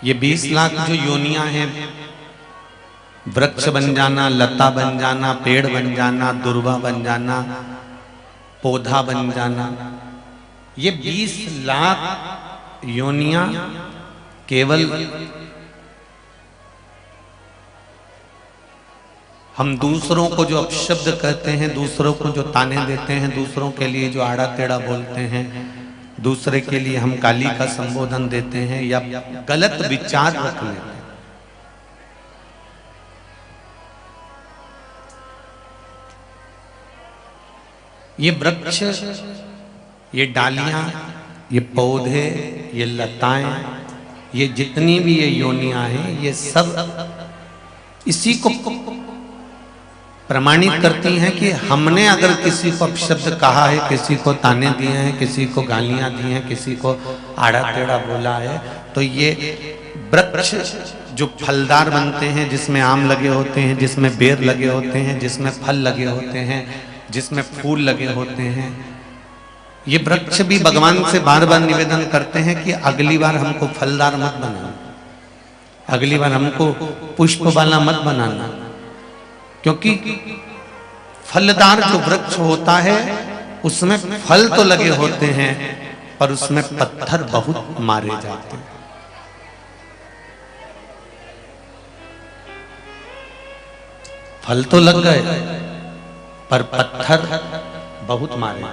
ये 20 लाख जो योनियां हैं, वृक्ष बन जाना, लता बन जाना, पेड़ बन जाना, दुर्वा बन जाना, पौधा बन जाना, ये 20 लाख योनियां केवल हम दूसरों को जो अपशब्द कहते हैं, दूसरों को जो ताने देते हैं, दूसरों के लिए जो आड़ा टेढ़ा बोलते हैं, दूसरे के लिए हम गाली का संबोधन देते हैं या गलत विचार रख लेते हैं, ये वृक्ष, ये डालियां, ये पौधे, ये लताएं, ये जितनी भी ये योनियां हैं, ये सब इसी को प्रमाणित करती हैं कि हमने अगर किसी को अपशब्द कहा है, किसी को ताने दिए हैं, किसी को गालियां दी हैं, किसी को आड़ा टेढ़ा बोला है, तो ये वृक्ष जो फलदार बनते हैं, जिसमें आम लगे होते हैं, जिसमें बेर लगे होते हैं, जिसमें फल लगे होते हैं, जिसमें फूल लगे होते हैं, ये वृक्ष भी भगवान से बार बार निवेदन करते हैं कि अगली बार हमको फलदार मत बनाना, अगली बार हमको पुष्प वाला मत बनाना, क्योंकि फलदार जो वृक्ष होता है उसमें फल तो लगे होते हैं पर उसमें पत्थर बहुत मारे जाते हैं। फल तो लग गए पर पत्थर बहुत मारे।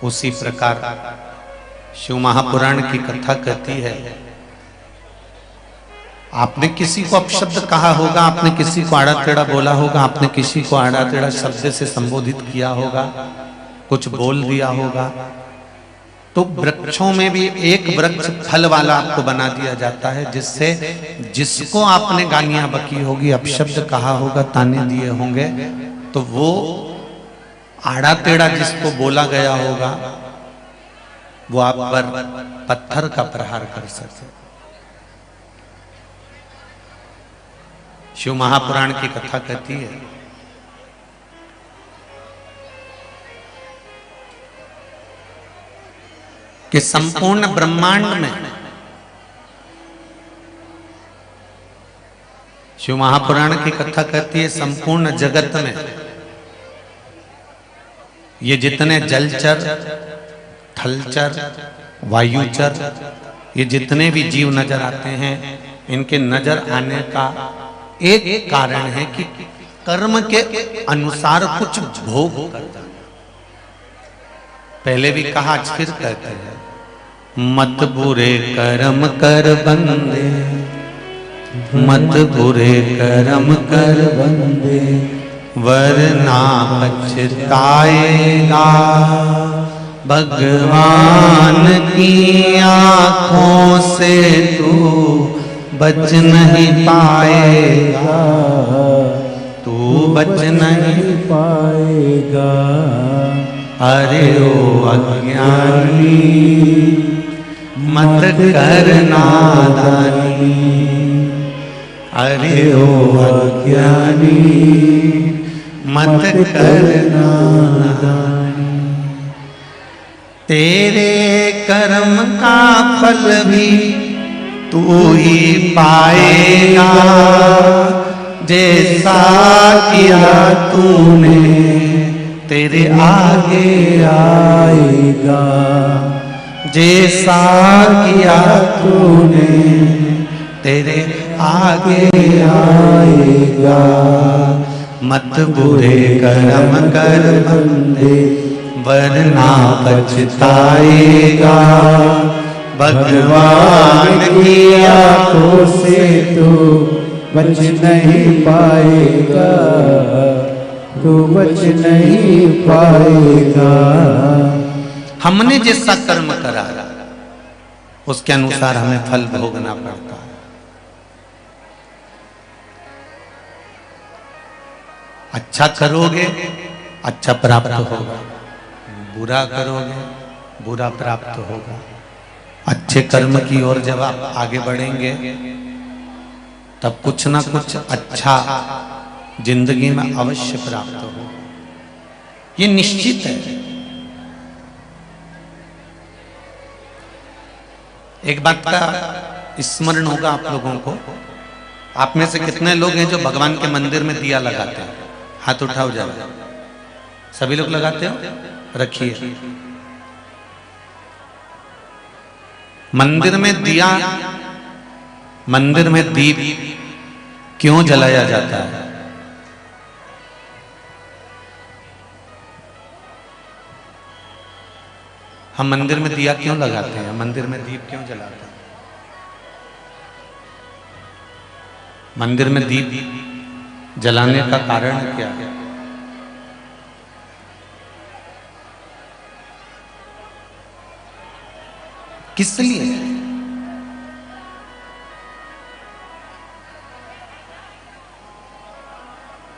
उसी प्रकार शिव महापुराण की कथा कहती है, आपने किसी को अपशब्द कहा होगा, आपने किसी को आड़ा टेढ़ा बोला होगा, आपने किसी को आड़ा टेढ़ा शब्द से संबोधित किया होगा, कुछ बोल दिया होगा, तो वृक्षों में भी एक वृक्ष फल वाला आपको बना दिया जाता है, जिससे जिसको आपने गालियां बकी होगी, अपशब्द कहा होगा, ताने दिए होंगे, तो वो आड़ा टेढ़ा जिसको बोला गया होगा वो आप पर पत्थर का प्रहार कर सके। शिव महापुराण की कथा कहती है कि संपूर्ण ब्रह्मांड में, शिव महापुराण की कथा कहती है संपूर्ण जगत में ये जितने जलचर, थलचर, वायुचर, ये जितने भी जीव नजर आते हैं, इनके नजर आने का एक कारण है कि कर्म के अनुसार कुछ भोग करता है। पहले भी कहा, आज फिर कहते हैं, मत बुरे कर्म कर बंदे, मत बुरे कर्म कर बंदे, वरना पछताएगा, भगवान की आंखों से तू बच नहीं पाएगा, तू बच नहीं पाएगा। अरे ओ अज्ञानी मत कर नादानी, अरे ओ अज्ञानी मत कर नादानी। तेरे कर्म का फल भी तू ही पाएगा, जैसा किया तूने तेरे आगे आएगा, जैसा किया तूने तेरे आगे आएगा। मत बुरे कर्म कर बंदे, वरना पछताएगा, भगवान की आंखों से तो बच नहीं पाएगा, तू बच नहीं पाएगा। हमने जैसा कर्म करा उसके अनुसार हमें फल भोगना पड़ता है। अच्छा करोगे अच्छा प्राप्त होगा, बुरा करोगे बुरा प्राप्त होगा। अच्छे कर्म की ओर जब आप आगे बढ़ेंगे तब कुछ ना कुछ अच्छा जिंदगी में अवश्य प्राप्त हो, ये निश्चित है। एक बात का स्मरण होगा आप लोगों को। आप में से कितने लोग हैं जो भगवान के मंदिर में दिया लगाते हैं? हाथ उठाओ जरा। सभी लोग लगाते हो? रखिए। मंदिर में दिया, मंदिर में दीप क्यों जलाया जाता है? हम मंदिर में दिया क्यों लगाते हैं? मंदिर में दीप क्यों जलाते हैं? मंदिर में दीप जलाने का कारण क्या है? किस लिए?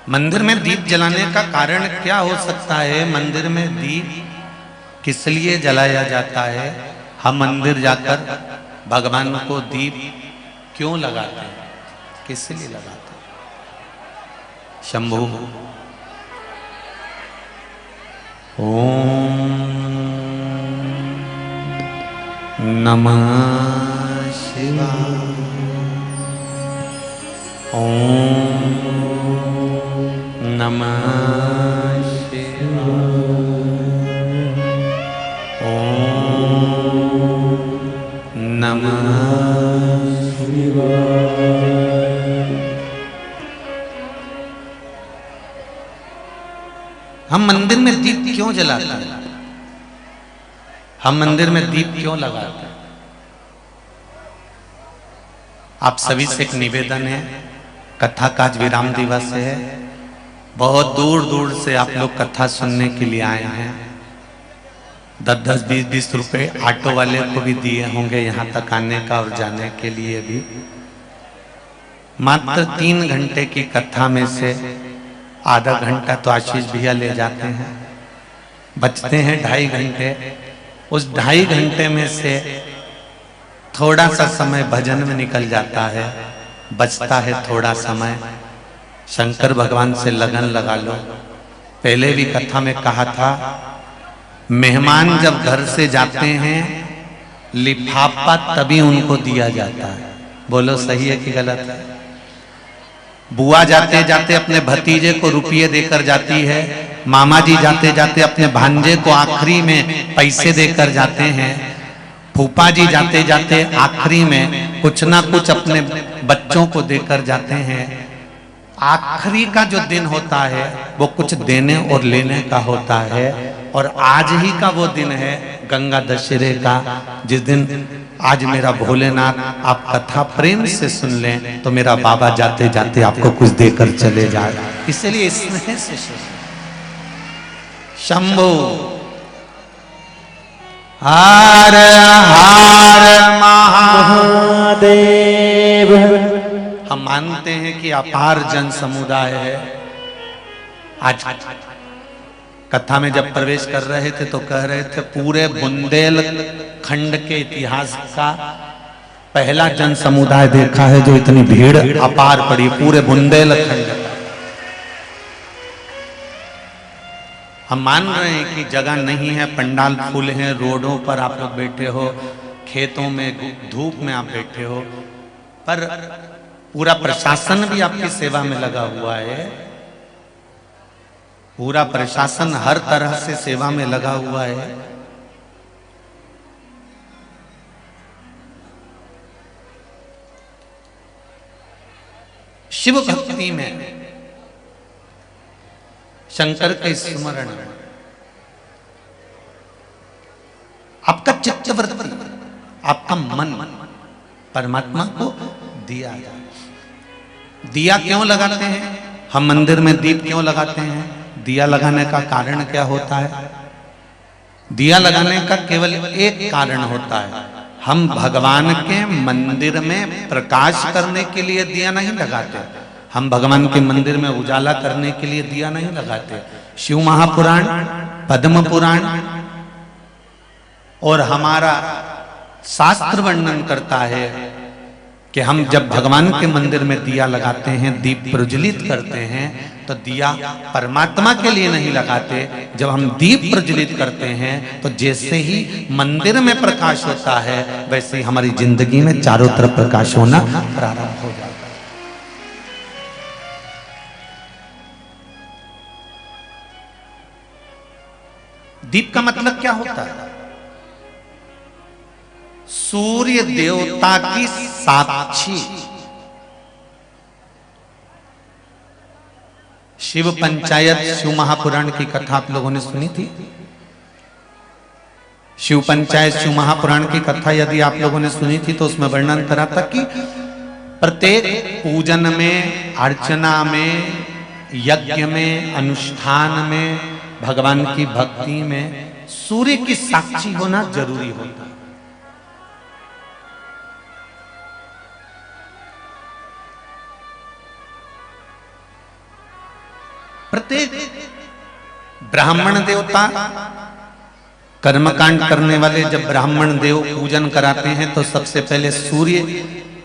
मंदिर में दीप जलाने का कारण क्या हो सकता है? मंदिर में दीप किस लिए जलाया जाता है? हम मंदिर जाकर भगवान को दीप क्यों लगाते हैं? किस लिए लगाते हैं? शंभु। ओम नमः शिवाय। ओम नमः शिवाय। ओम नमः शिवाय। हम मंदिर में दीप क्यों जलाते हैं? हम मंदिर में दीप क्यों लगाते हैं? आप सभी से एक निवेदन है, कथा का आज विराम दिवस है। बहुत दूर दूर से आप लोग कथा सुनने के लिए आए हैं। 10-10, 20-20 रुपए ऑटो वाले को भी दिए होंगे यहाँ तक आने का और जाने के लिए भी। मात्र 3 घंटे की कथा में से आधा घंटा तो आशीष भैया ले जाते हैं, बचते हैं 2.5 घंटे। उस 2.5 घंटे में से थोड़ा सा समय भजन में निकल जाता है, बचता है थोड़ा समय। शंकर भगवान से लगन लगा लो। पहले भी कथा में कहा था, मेहमान जब घर से जाते हैं लिफाफा तभी उनको दिया जाता है। बोलो सही है कि गलत है? बुआ जाते जाते अपने भतीजे को रुपये देकर जाती है, मामा जी जाते जाते अपने भांजे को आखिरी में पैसे देकर जाते हैं, फूफा जी जाते जाते आखिरी में कुछ ना कुछ अपने बच्चों को देकर जाते हैं। आखिरी का जो दिन होता है वो कुछ देने और लेने का होता है। और आज ही का वो दिन है गंगा दशहरे का, जिस दिन आज मेरा भोलेनाथ आप कथा प्रेम से सुन लें तो मेरा बाबा जाते जाते आपको कुछ देकर चले जाए। इसलिए स्नेह से शंभो हर हर महादेव। हम मानते हैं कि अपार जन समुदाय है। आज कथा में जब प्रवेश कर रहे थे तो कह रहे थे पूरे बुंदेलखंड के इतिहास का पहला जन समुदाय देखा है जो इतनी भीड़ अपार पड़ी पूरे बुंदेलखंड का। हम मान रहे हैं कि जगह नहीं है, पंडाल फूल हैं, रोडों पर आप लोग बैठे हो, खेतों में धूप में आप बैठे हो, पर पूरा प्रशासन भी आपकी सेवा में लगा हुआ है। पूरा प्रशासन हर तरह से सेवा में लगा हुआ है। शिव भक्ति में शंकर का स्मरण, आपका चित्तवृत्ति, आपका मन परमात्मा को दिया जाए। दिया क्यों लगाते हैं? हम मंदिर में दीप क्यों लगाते हैं? दिया लगाने का कारण क्या होता है? दिया लगाने का केवल एक कारण होता है, हम भगवान के मंदिर में प्रकाश करने के लिए दिया नहीं लगाते। हम भगवान के मंदिर में उजाला करने के लिए दिया नहीं लगाते। शिव महापुराण, पद्म पुराण और हमारा शास्त्र वर्णन करता है कि हम जब भगवान के मंदिर में दिया लगाते हैं, दीप प्रज्वलित करते हैं, तो दिया परमात्मा के लिए नहीं लगाते। जब हम दीप प्रज्वलित करते हैं तो जैसे ही मंदिर में प्रकाश होता है वैसे ही हमारी जिंदगी में चारों तरफ प्रकाश होना प्रारंभ हो जाता है। दीप का मतलब क्या होता है? सूर्य देवता की साक्षी। शिव पंचायत, शिव महापुराण की कथा आप लोगों ने सुनी थी? शिव पंचायत, शिव महापुराण की कथा यदि आप लोगों ने सुनी थी तो उसमें वर्णन करा था कि प्रत्येक पूजन में, अर्चना में, यज्ञ में, अनुष्ठान में, भगवान की भक्ति में सूर्य की साक्षी होना जरूरी होता है। प्रत्येक ब्राह्मण देवता कर्मकांड करने वाले जब ब्राह्मण देव पूजन कराते हैं तो सबसे पहले सूर्य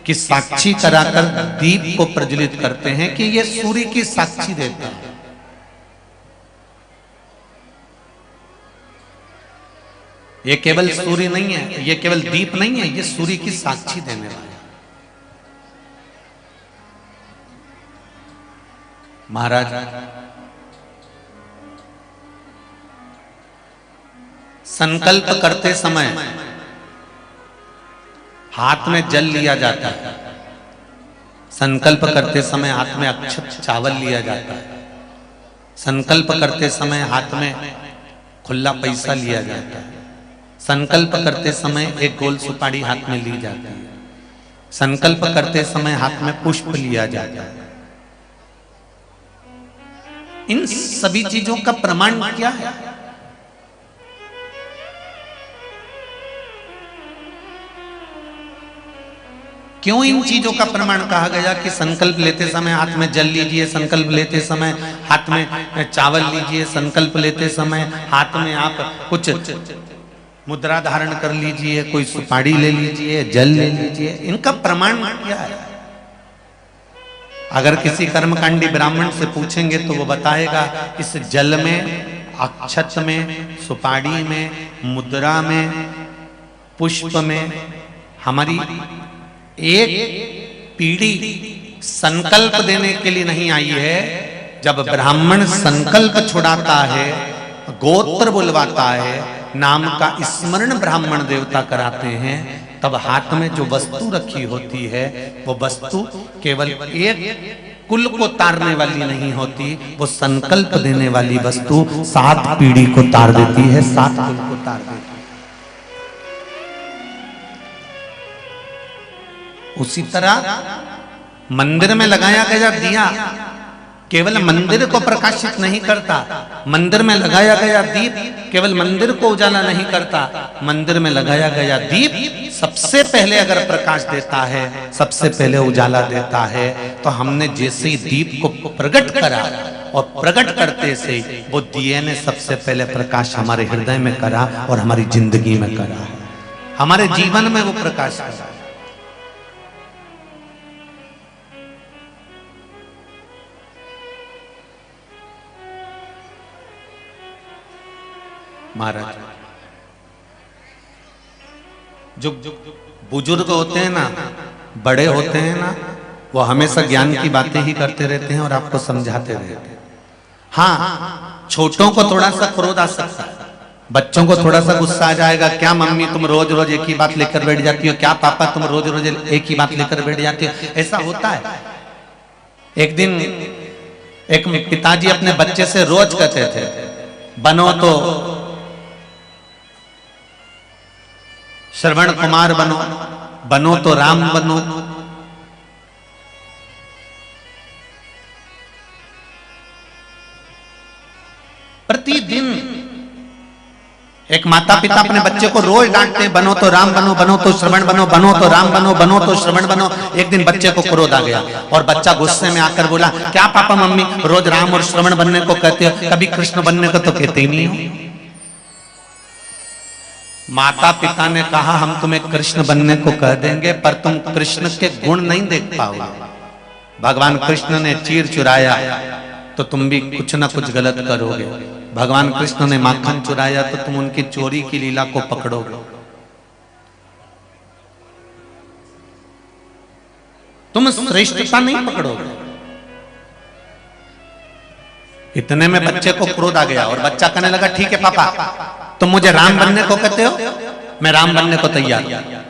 की साक्षी कराकर दीप को प्रज्वलित करते हैं कि ये सूर्य की साक्षी देता है। ये केवल सूर्य नहीं है, ये केवल दीप नहीं है, ये सूर्य की साक्षी देने वाला है। महाराज संकल्प करते समय हाथ में जल लिया जाता है, संकल्प करते समय हाथ में अक्षत चावल लिया जाता है, संकल्प करते समय हाथ में खुला पैसा लिया जाता है, संकल्प करते समय एक गोल सुपारी हाथ में ली जाती है, संकल्प करते समय हाथ में पुष्प लिया जाता है। इन सभी चीजों का प्रमाण क्या है? क्यों इन चीजों का प्रमाण कहा गया कि संकल्प लेते समय हाथ में जल लीजिए, संकल्प लेते समय हाथ में चावल लीजिए, संकल्प लेते समय हाथ में आप कुछ मुद्रा धारण कर लीजिए, कोई सुपारी ले लीजिए, जल ले लीजिए? इनका प्रमाण क्या है? अगर किसी कर्मकांडी ब्राह्मण से पूछेंगे तो वो बताएगा इस जल में, अक्षत में, सुपारी में, मुद्रा में, पुष्प में हमारी एक पीढ़ी संकल्प देने के लिए नहीं आई है। जब ब्राह्मण संकल्प छुड़ाता है, गोत्र बुलवाता है, नाम का स्मरण ब्राह्मण देवता कराते हैं, तब हाथ में जो वस्तु रखी होती है वो वस्तु केवल एक कुल को तारने वाली नहीं होती, वो संकल्प देने वाली वस्तु 7 पीढ़ी को तार देती है, 7 कुल को तार देती है। उसी तरह मंदिर में लगाया गया दिया केवल मंदिर को प्रकाशित नहीं करता, मंदिर में लगाया गया दीप केवल मंदिर को उजाला नहीं करता, मंदिर में लगाया गया दीप सबसे पहले अगर प्रकाश देता है, सबसे पहले उजाला देता है। तो हमने जैसे ही दीप को प्रकट करा और प्रकट करते से वो दिए ने सबसे पहले प्रकाश हमारे हृदय में करा और हमारी जिंदगी में करा, हमारे जीवन में वो प्रकाश करा। महाराज जो बुजुर्ग होते हैं ना, बड़े होते हैं ना, वो हमेशा ज्ञान की बातें ही करते रहते हैं और आपको समझाते रहते हैं। हाँ, छोटों को थोड़ा सा क्रोध आ सकता है, बच्चों को थोड़ा सा गुस्सा आ जाएगा, क्या मम्मी तुम रोज रोज एक ही बात लेकर बैठ जाती हो, क्या पापा तुम रोज रोज एक ही बात लेकर बैठ जाती हो, ऐसा होता है। एक दिन एक पिताजी अपने बच्चे से रोज कहते थे, बनो तो श्रवण कुमार बनो, बनो तो राम बनो। प्रतिदिन एक माता पिता अपने बच्चे को रोज डांटते हैं, बनो तो राम बनो, बनो तो श्रवण बनो, बनो तो राम बनो, बनो तो श्रवण बनो। एक दिन बच्चे को क्रोध आ गया और बच्चा गुस्से में आकर बोला, क्या पापा मम्मी रोज राम और श्रवण बनने को कहते हो, कभी कृष्ण बनने को तो कहते ही नहीं हो। माता पिता ने कहा, हम तुम्हें कृष्ण बनने को कह देंगे पर तुम कृष्ण के गुण नहीं देख पाओगे। भगवान कृष्ण ने चीर चुराया, तो तुम भी कुछ ना कुछ गलत करोगे। भगवान कृष्ण ने माखन चुराया तो तुम उनकी चोरी की लीला को पकड़ोगे। तुम श्रेष्ठता नहीं पकड़ोगे। इतने में बच्चे को क्रोध आ गया और बच्चा कहने लगा, ठीक है पापा, तुम मुझे राम बनने को कहते हो, मैं राम बनने को तैयार हूं।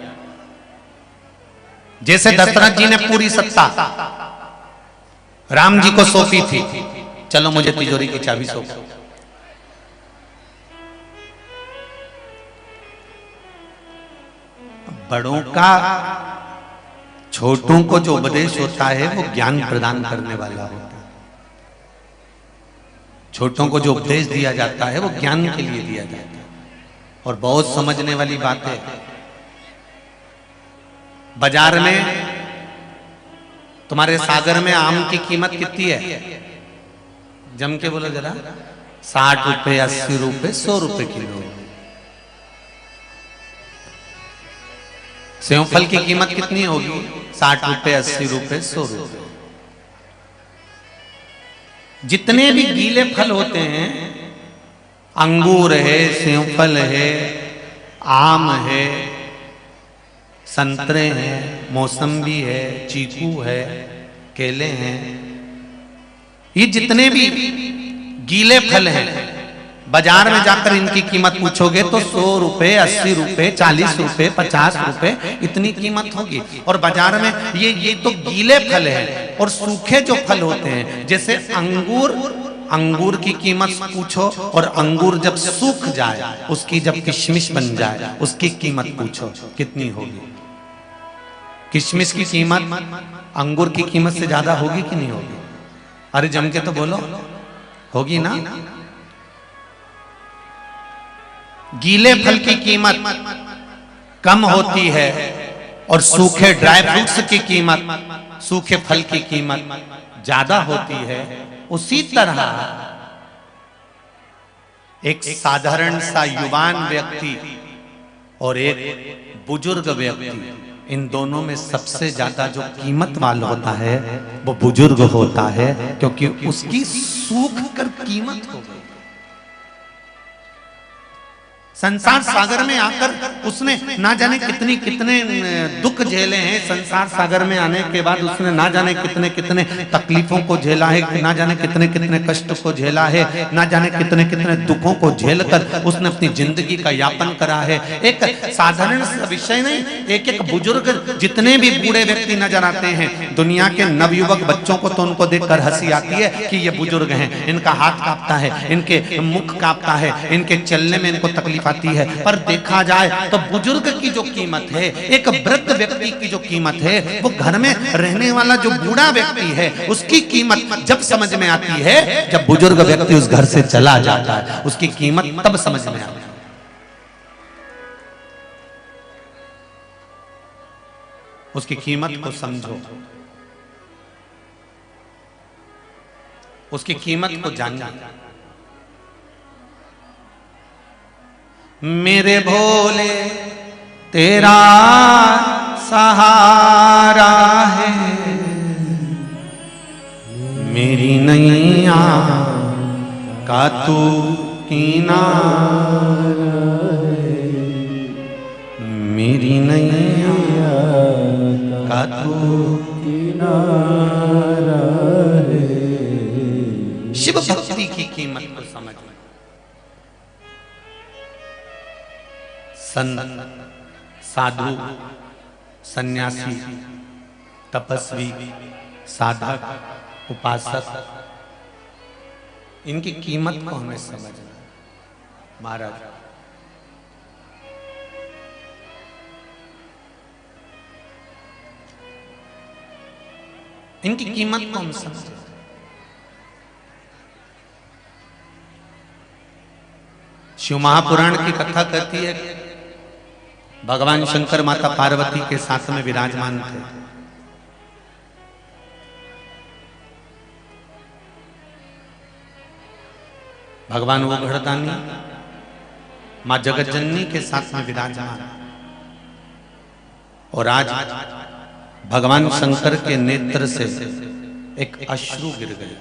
जैसे दशरथ जी ने पूरी सत्ता राम जी को सौंपी थी, चलो मुझे तिजोरी की चाबी सौंपो। बड़ों का छोटों को जो उपदेश होता है वो ज्ञान प्रदान करने वाला होता है। छोटों को जो उपदेश दिया जाता है वो ज्ञान के लिए दिया जाता है। और बहुत समझने वाली बात है, बाजार में तुम्हारे सागर में आम की कीमत कितनी है? जम के बोलो जरा। 60 रुपए, 80 रुपए, 100 रुपए किलो। सेवफल की कीमत कितनी होगी? 60 रुपए, 80 रुपए, 100 रुपए। जितने भी गीले फल होते हैं, अंगूर है, सेवफल है, आम है, संतरे हैं, मौसम्बी है, चीकू है, केले हैं, ये जितने भी गीले फल हैं, बाजार में जाकर इनकी कीमत पूछोगे तो 100 रुपए, 80 रुपए, 40 रुपए, 50 रुपए इतनी कीमत होगी। और बाजार में ये तो गीले फल हैं। और सूखे जो फल होते हैं, जैसे अंगूर की कीमत पूछो और अंगूर जब सूख जाए, उसकी जब किशमिश बन जाए, उसकी कीमत पूछो कितनी होगी। किशमिश की कीमत अंगूर की कीमत से ज्यादा होगी कि नहीं होगी? अरे जम के तो बोलो, होगी ना। गीले फल की कीमत कम होती है और सूखे ड्राई फ्रूट्स की कीमत, सूखे फल की कीमत ज्यादा होती है। उसी तरह एक साधारण सा युवान व्यक्ति और एक बुजुर्ग व्यक्ति, इन दोनों में सबसे ज्यादा जो कीमत वाला होता है वो बुजुर्ग होता है, क्योंकि उसकी सूख कर कीमत हो गई। संसार सागर में आकर उसने ना जाने कितने दुख झेले हैं। संसार सागर में आने के बाद उसने ना जाने कितने तकलीफों को झेला है, ना जाने कितने कष्ट को झेला है, ना जाने कितने दुखों को झेलकर उसने अपनी जिंदगी का यापन करा है। एक साधारण विषय नहीं, एक बुजुर्ग, जितने भी बूढ़े व्यक्ति नजर आते हैं दुनिया के नवयुवक बच्चों को, तो उनको देखकर हंसी आती है कि ये बुजुर्ग हैं, इनका हाथ कांपता है, इनके मुख कांपता है, इनके चलने में इनको तकलीफ आती है। पर देखा जाए तो बुजुर्ग की जो कीमत है, एक वृद्ध व्यक्ति की जो कीमत है, वो घर में रहने वाला जो बूढ़ा व्यक्ति है उसकी कीमत जब समझ में आती है, जब बुजुर्ग व्यक्ति उस घर से चला जाता है, उसकी कीमत तब समझ में आती है। उसकी कीमत को समझो, उसकी कीमत को जानो। मेरे भोले तेरा सहारा है, मेरी नैया का तू किनारा है, मेरी नैया का तू किनारा है। शिव भक्ति की कीमत को समझ। संत, साधु, सन्यासी, तपस्वी, साधक, उपासक, इनकी कीमत को हमें समझना। महाराज इनकी कीमत को हम समझें। शिव महापुराण की कथा कहती है, भगवान शंकर माता पार्वती के साथ में विराजमान थे। भगवान वो घड़दानी मां जगतजननी के साथ में विराजमान, और आज भगवान शंकर के नेत्र से एक अश्रु गिर गए।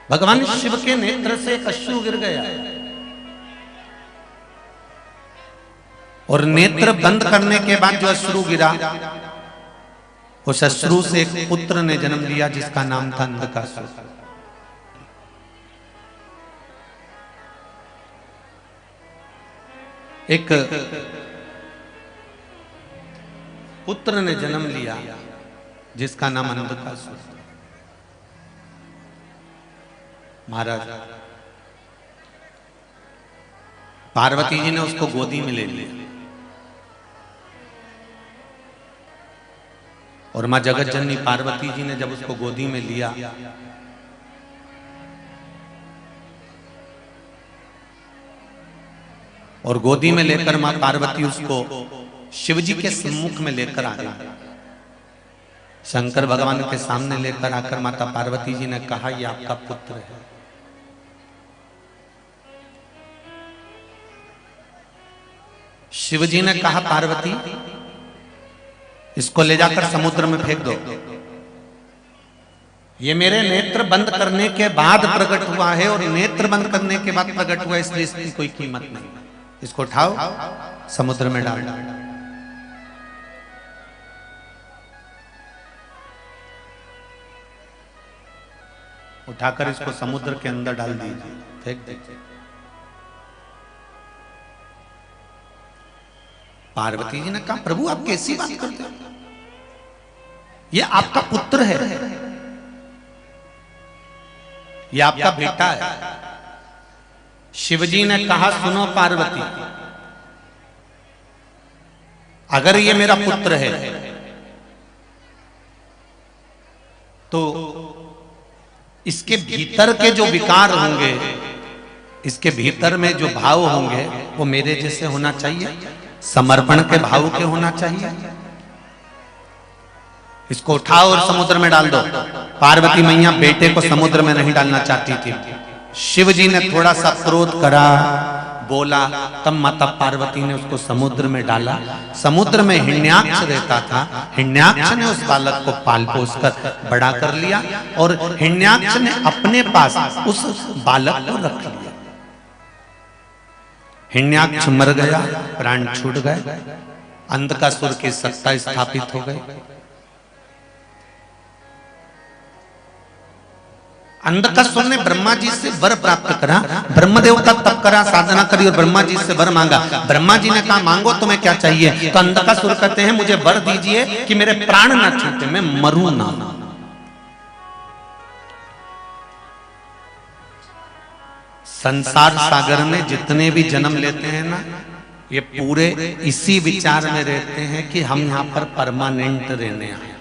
भगवान शिव के नेत्र से एक अश्रु गिर गया और नेत्र बंद करने के बाद जो अश्रु गिरा, उस अश्रु से एक पुत्र ने जन्म लिया जिसका नाम था अंधकासुर। एक पुत्र ने जन्म लिया जिसका नाम अंधकासुर। महाराज पार्वती जी ने उसको गोदी में ले लिया और मां जगत जननी पार्वती जी ने जब उसको गोदी में लिया और गोदी में लेकर मां पार्वती उसको शिव जी के सम्मुख में लेकर आ गई। शंकर भगवान के सामने लेकर आकर माता पार्वती जी ने कहा, यह आपका पुत्र है। शिव जी ने कहा, पार्वती इसको ले जाकर समुद्र में फेंक दो। ये मेरे नेत्र बंद करने के बाद प्रकट हुआ है और नेत्र बंद करने के बाद प्रकट हुआ, इसलिए इसकी कोई कीमत नहीं। इसको उठाओ, समुद्र में डाल दो। उठाकर इसको समुद्र के अंदर डाल दीजिए, फेंक दीजिए। पार्वती जी ने कहा, प्रभु आप कैसी बात करते हो? ये आपका पुत्र है, ये आपका बेटा है। शिवजी ने कहा, सुनो पार्वती, अगर ये मेरा पुत्र है तो इसके भीतर के जो विकार होंगे, इसके भीतर में जो भाव होंगे वो मेरे जैसे होना चाहिए, समर्पण के भाव के होना चाहिए। इसको उठाओ और समुद्र में डाल दो। पार्वती मैया बेटे को समुद्र में नहीं डालना चाहती थी। शिव जी ने थोड़ा सा क्रोध करा, बोला, तब माता पार्वती ने उसको समुद्र में डाला। समुद्र में हिरण्याक्ष रहता था। हिरण्याक्ष ने उस बालक को पाल पोस कर बड़ा कर लिया और हिरण्याक्ष ने अपने पास उस बालक को रख लिया। हिरण्याक्ष मर गया, प्राण छूट गए, अंधकासुर की सत्ता स्थापित हो गई। अंधकासुर ने ब्रह्मा जी से वर प्राप्त करा, ब्रह्मदेव का तप करा, साधना करी और ब्रह्मा जी से वर मांगा। ब्रह्मा जी ने कहा, मांगो तुम्हें क्या चाहिए? तो अंधकासुर कहते हैं, मुझे वर दीजिए कि मेरे प्राण ना छूटे, मैं मरूं ना। संसार सागर में जितने भी जन्म लेते हैं ना, ये पूरे इसी विचार में रहते हैं कि हम यहां पर परमानेंट रहने आए।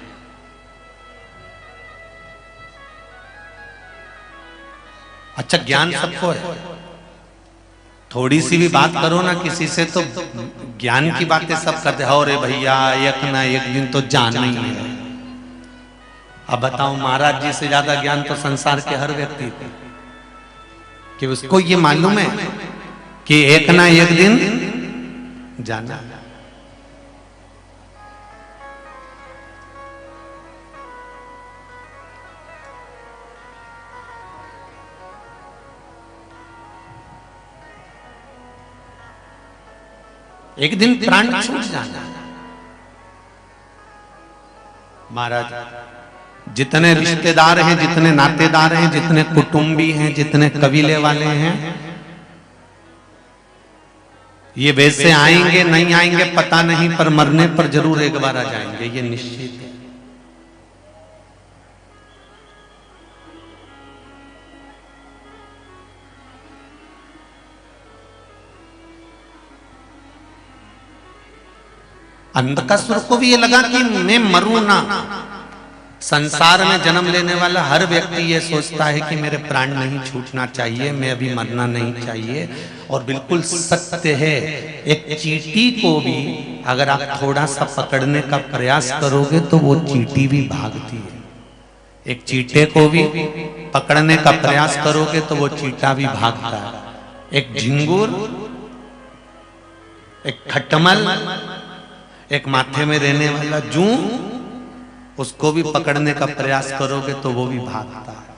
अच्छा, ज्ञान सबको है, थोड़ी सी भी बात करो ना किसी से तो ज्ञान की बातें सब करते हो, रे भैया एक ना एक दिन तो जाना ही है। अब बताओ, महाराज जी से ज्यादा ज्ञान तो संसार के हर व्यक्ति को, कि उसको ये मालूम है कि एक ना एक दिन जाना। एक दिन प्राण छूट जाना। महाराज, जितने रिश्तेदार हैं, जितने नातेदार हैं, जितने कुटुंबी हैं, जितने कबीले वाले हैं, ये वैसे आएंगे नहीं आएंगे पता नहीं, पर मरने पर जरूर एक बार आ जाएंगे, ये निश्चित है। अंधकासुर को भी ये लगा कि मैं मरूं ना। संसार में जन्म लेने वाला हर व्यक्ति ये सोचता है कि मेरे प्राण नहीं छूटना चाहिए, मैं अभी मरना नहीं चाहिए। और बिल्कुल सत्य है, एक चींटी को भी अगर आप थोड़ा सा पकड़ने का प्रयास करोगे तो वो चींटी भी भागती है। एक चींटे को भी पकड़ने का प्रयास करोगे तो वो चींटा भी भागता है। एक झिंगुर, एक खटमल, एक माथे में रहने वाला जू, उसको भी पकड़ने का प्रयास करोगे तो वो भी भागता है।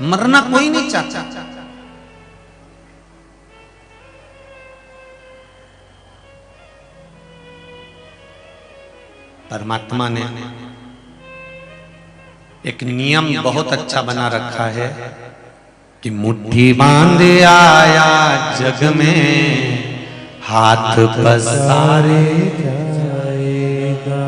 मरना कोई नहीं चाहता। परमात्मा ने एक नियम बहुत अच्छा बना रखा है कि मुट्ठी बांध आया जग में, हाथ पसारे जाएगा।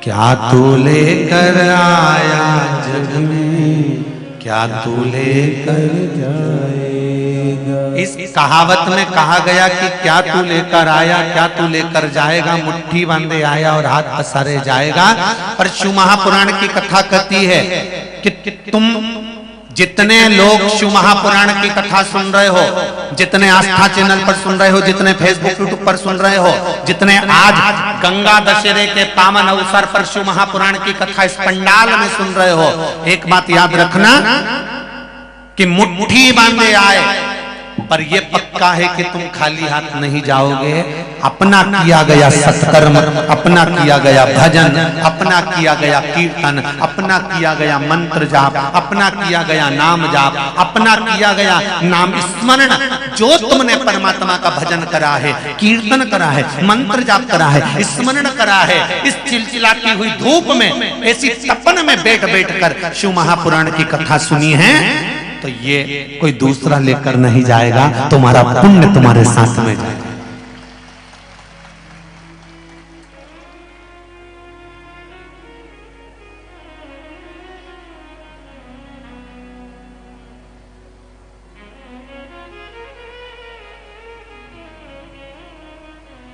क्या तू लेकर आया जग में, क्या तू लेकर जाएगा। इस कहावत में कहा गया कि क्या तू लेकर आया, क्या तू लेकर जाएगा। मुट्ठी बांधे आया और हाथ पसारे जाएगा। पर शिव महापुराण की कथा कहती है कि तुम जितने लोग शिव महापुराण की कथा सुन रहे हो, जितने आस्था चैनल पर सुन रहे हो, जितने फेसबुक यूट्यूब पर सुन रहे हो, जितने आज गंगा दशहरे के पावन अवसर पर शिव महापुराण की कथा इस पंडाल में सुन रहे हो, एक बात याद रखना कि मुट्ठी बांधे आए, पर यह पक्का है कि तुम खाली हाथ नहीं जाओगे। अपना किया गया सत्कर्म, अपना किया गया भजन, अपना किया गया कीर्तन, अपना किया गया मंत्र जाप, अपना किया गया नाम जाप, अपना किया गया नाम स्मरण, जो तुमने परमात्मा का भजन करा है, कीर्तन करा है, मंत्र जाप करा है, स्मरण करा है, इस चिलचिलाती हुई धूप में, ऐसी तपन में बैठ बैठ कर शिव महापुराण की कथा सुनी है, तो ये कोई दूसरा लेकर नहीं जाएगा, तुम्हारा पुण्य तुम्हारे साथ में जाएगा।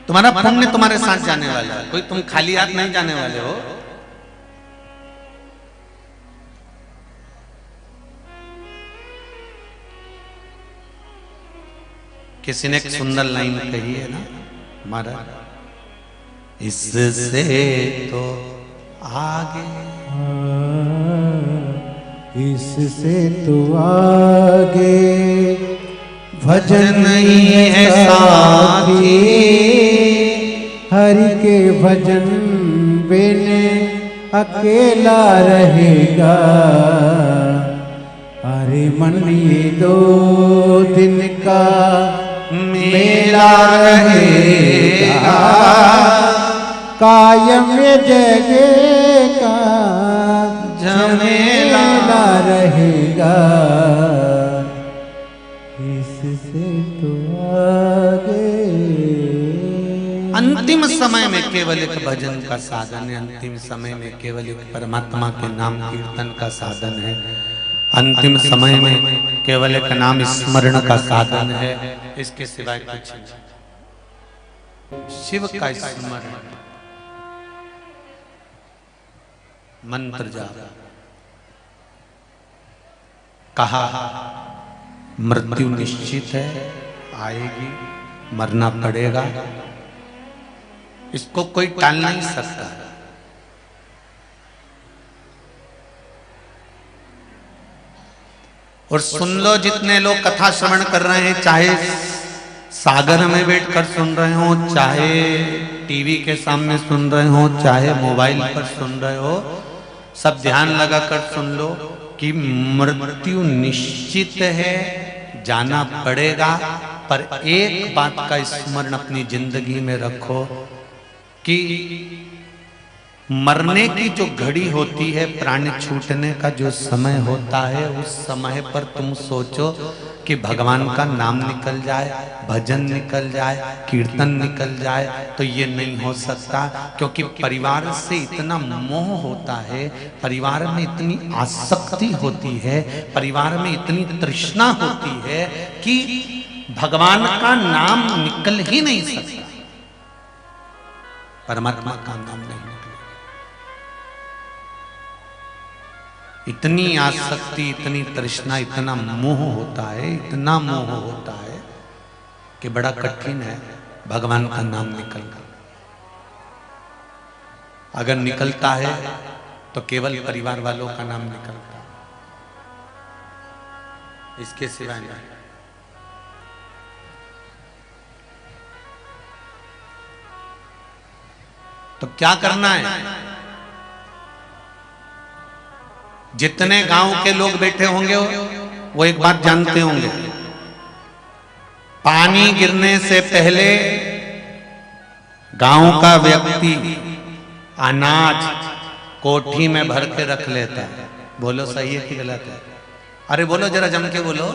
तुम्हारा पुण्य तुम्हारे साथ जाने वाला है, कोई तुम खाली हाथ नहीं जाने वाले हो। किसी ने एक सुंदर लाइन कही है ना महाराज, इससे तो आगे, इससे तो आगे भजन नहीं है साथी, हरि के भजन बिन अकेला रहेगा। अरे मन ये 2 दिन का मेला रहेगा, कायम जगह का झमेला रहेगा। इससे तो आगे, अंतिम समय में केवल एक भजन का साधन है, अंतिम समय में केवल एक परमात्मा के नाम कीर्तन का साधन है, अंतिम समय में केवल एक नाम स्मरण का साधन है, इसके सिवाय कुछ नहीं। शिव का स्मरण, मंत्र जाप, कहा मृत्यु निश्चित है, आएगी, मरना पड़ेगा, इसको कोई टाल नहीं सकता। और सुन लो, जितने लोग कथा श्रवण कर रहे हैं, चाहे सागर में बैठकर सुन रहे हो, चाहे टीवी के सामने सुन रहे हो, चाहे मोबाइल पर सुन रहे हो, सब ध्यान लगाकर सुन लो कि मृत्यु निश्चित है, जाना पड़ेगा। पर एक बात का स्मरण अपनी जिंदगी में रखो कि मरने की जो घड़ी होती है, प्राण छूटने का जो समय होता है, उस समय पर तुम सोचो कि भगवान का नाम निकल जाए, भजन निकल जाए, कीर्तन निकल जाए, तो ये नहीं हो सकता। क्योंकि परिवार से इतना मोह होता है, परिवार में इतनी आसक्ति होती है, परिवार में इतनी तृष्णा होती है कि भगवान का नाम निकल ही नहीं सकता, परमात्मा का नाम नहीं निकलेगा। इतनी आसक्ति, इतनी तृष्णा, इतना मोह होता है, इतना मोह होता है कि बड़ा कठिन है भगवान का नाम निकलना। अगर निकलता है तो केवल परिवार वालों का नाम निकलता है, इसके सिवाय नहीं। तो क्या करना है? जितने गांव के लोग बैठे होंगे वो एक बात जानते होंगे, पानी गिरने से पहले गांव का व्यक्ति अनाज कोठी में भर के रख लेता है। बोलो सही है कि गलत है? अरे बोलो जरा जम के बोलो।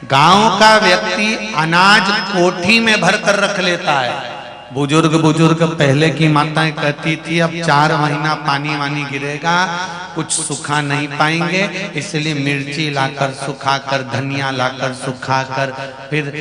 गांव का व्यक्ति अनाज कोठी में भर कर रख लेता है। बुजुर्ग पहले की माताएं कहती थी अब 4 महीना पानी वानी गिरेगा, कुछ सूखा नहीं पाएंगे, इसलिए मिर्ची लाकर सुखाकर, धनिया लाकर सुखाकर, फिर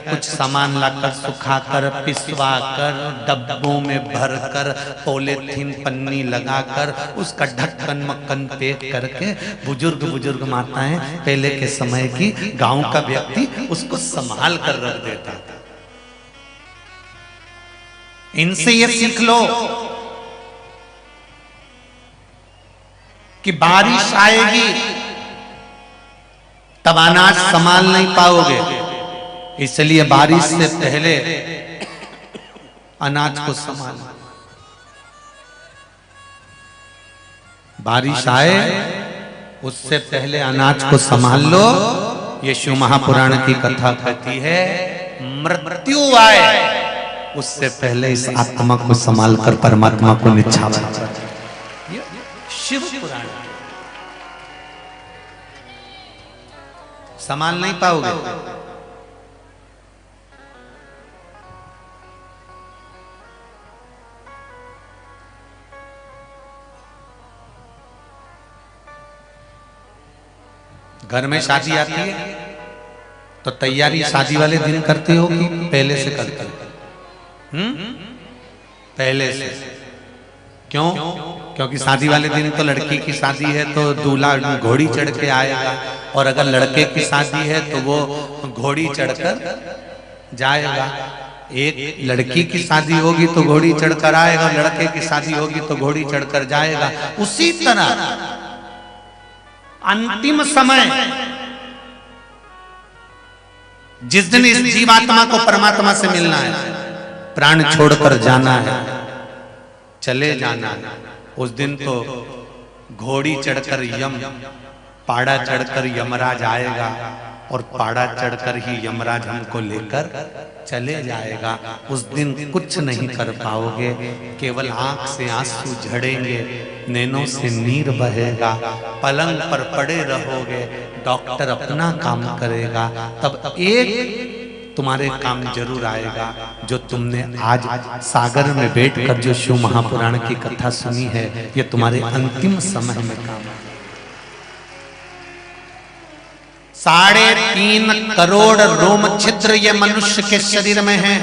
कुछ सामान लाकर सुखाकर, पिसवा कर, डब्बों में भरकर, पॉलीथीन पन्नी लगाकर, उसका ढक्कन मक्कन पैक करके बुजुर्ग माताएं पहले के समय की गांव का व्यक्ति उसको संभाल कर रख देता था। इनसे ये सीख लो कि बारिश आएगी तब अनाज संभाल नहीं पाओगे, इसलिए बारिश से पहले अनाज को संभालो। बारिश आए उससे पहले अनाज को संभाल लो। ये शिव महापुराण की कथा कहती है मृत्यु आए उससे पहले इस आत्मा को संभाल कर परमात्मा को निछावर। शिव पुराण संभाल नहीं पाओगे। घर में शादी आती है तो तैयारी शादी वाले दिन करते हो कि पहले से करते हो? पहले से। क्यों? क्योंकि शादी वाले दिन तो लड़की की शादी है तो दूल्हा घोड़ी चढ़ के आएगा, और अगर लड़के की शादी है तो वो घोड़ी चढ़कर जाएगा। एक लड़की की शादी होगी तो घोड़ी चढ़कर आएगा, लड़के की शादी होगी तो घोड़ी चढ़कर जाएगा। उसी तरह अंतिम समय जिस दिन इस जीवात्मा को परमात्मा से मिलना है, प्राण छोड़कर जाना है, चले जाना है, उस दिन तो घोड़ी चढ़कर पाड़ा चढ़कर यमराज आएगा, और पाड़ा चढ़कर ही यमराज हमको लेकर चले जाएगा। उस दिन कुछ नहीं कर पाओगे, केवल आंख से आंसू झड़ेंगे, नैनों से नीर बहेगा, पलंग पर पड़े रहोगे, डॉक्टर अपना काम करेगा, तब एक तुम्हारे काम जरूर आएगा जो तुमने आज सागर में बैठकर जो शिव महापुराण की कथा सुनी है, ये तुम्हारे अंतिम समय में काम आएगा। 3.5 करोड़ रोम छिद्र ये मनुष्य के शरीर में हैं।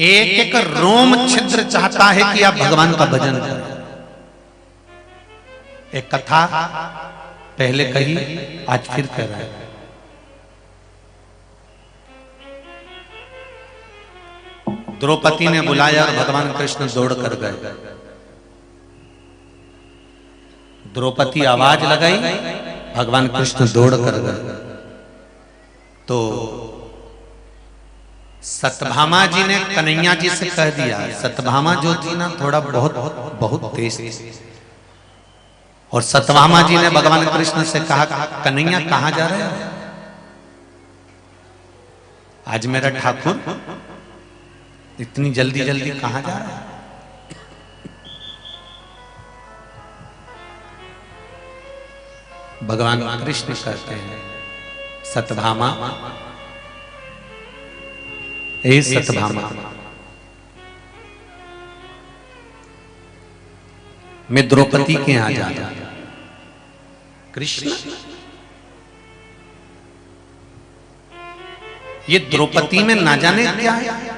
एक रोम छिद्र चाहता है कि आप भगवान का भजन करें। एक कथा पहले कही, आज फिर कह रहा है। द्रौपदी ने बुलाया और भगवान कृष्ण दौड़ कर गए। द्रौपदी आवाज लगाई, भगवान कृष्ण दौड़ कर गए। तो सत्यभामा जी ने कन्हैया जी से कह दिया। सत्यभामा जो थी ना थोड़ा बहुत तेज थी, और सत्यभामा जी ने भगवान कृष्ण से कहा, कन्हैया कहां जा रहे हो? आज मेरा ठाकुर इतनी जल्दी जल्दी कहां जा रहा है? भगवान कृष्ण कहते हैं, सत्यभामा, ए सत्यभामा, मैं द्रौपदी के यहां जा रहा हूं। कृष्ण, ये द्रौपदी में ना जाने क्या है,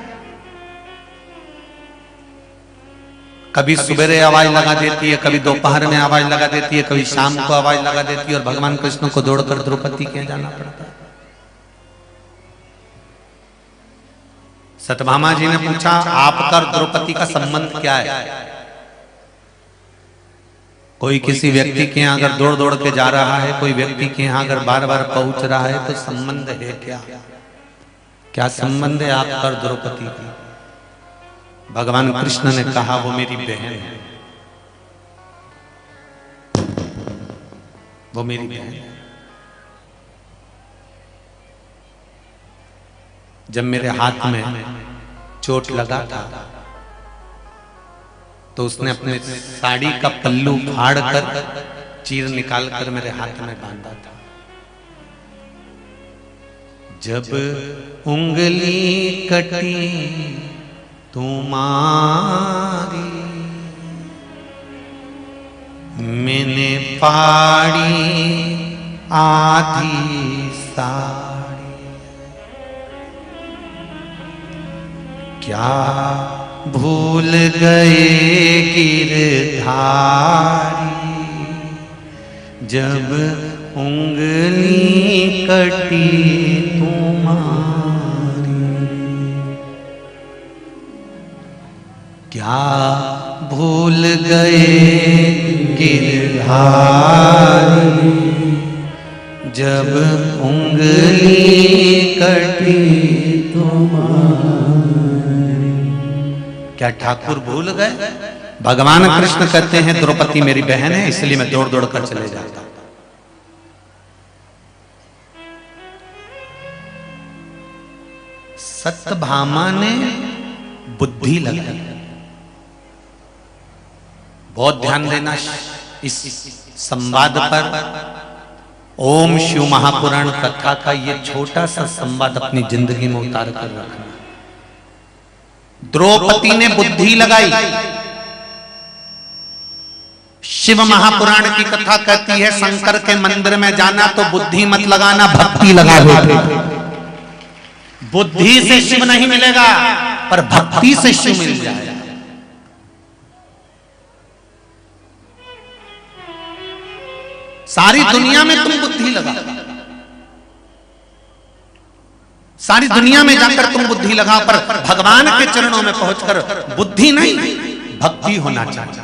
कभी सुबह आवाज लगा देती है, कभी दोपहर में आवाज लगा देती है, कभी शाम को आवाज लगा देती है, और भगवान कृष्ण को दौड़कर द्रौपदी के जाना पड़ता है। सत्यभामा जी ने पूछा, आपका और द्रौपदी का संबंध क्या है? कोई किसी व्यक्ति के यहाँ अगर दौड़ दौड़ के जा रहा है, कोई व्यक्ति के यहाँ अगर बार बार पहुंच रहा है, तो संबंध है क्या? क्या संबंध है आपका और द्रौपदी की? भगवान कृष्ण ने कहा वो मेरी बहन है, वो मेरी बहन है। जब मेरे हाथ में चोट लगा था तो उसने अपने साड़ी का पल्लू फाड़ कर चीर निकाल कर मेरे हाथ में बांधा था। जब उंगली कटी तुम्हारी, मैंने फाड़ी आधी साड़ी, क्या भूल गए गिरधारी, जब उंगली कटी तुम्हारी, क्या भूल गए गिरधारी, जब उंगली कटी तुम्हारी। क्या ठाकुर भूल गए? भगवान कृष्ण कहते हैं द्रौपदी मेरी बहन है, इसलिए मैं दौड़ दौड़ कर चले जाता हूं। सत्यभामा ने बुद्धि लगाई। बहुत ध्यान देना इस संवाद पर। ओम शिव महापुराण कथा का ये छोटा सा संवाद अपनी जिंदगी में उतार कर रखना। द्रौपदी ने बुद्धि लगाई। शिव महापुराण की कथा कहती है शंकर के मंदिर में जाना तो बुद्धि मत लगाना, भक्ति लगा दो। बुद्धि से शिव नहीं मिलेगा, पर भक्ति से शिव मिल जाएगा। सारी दुनिया में तुम बुद्धि लगा, सारी दुनिया में जाकर तुम बुद्धि लगाओ, पर भगवान के चरणों में पहुंचकर बुद्धि नहीं, भक्ति होना चाहिए।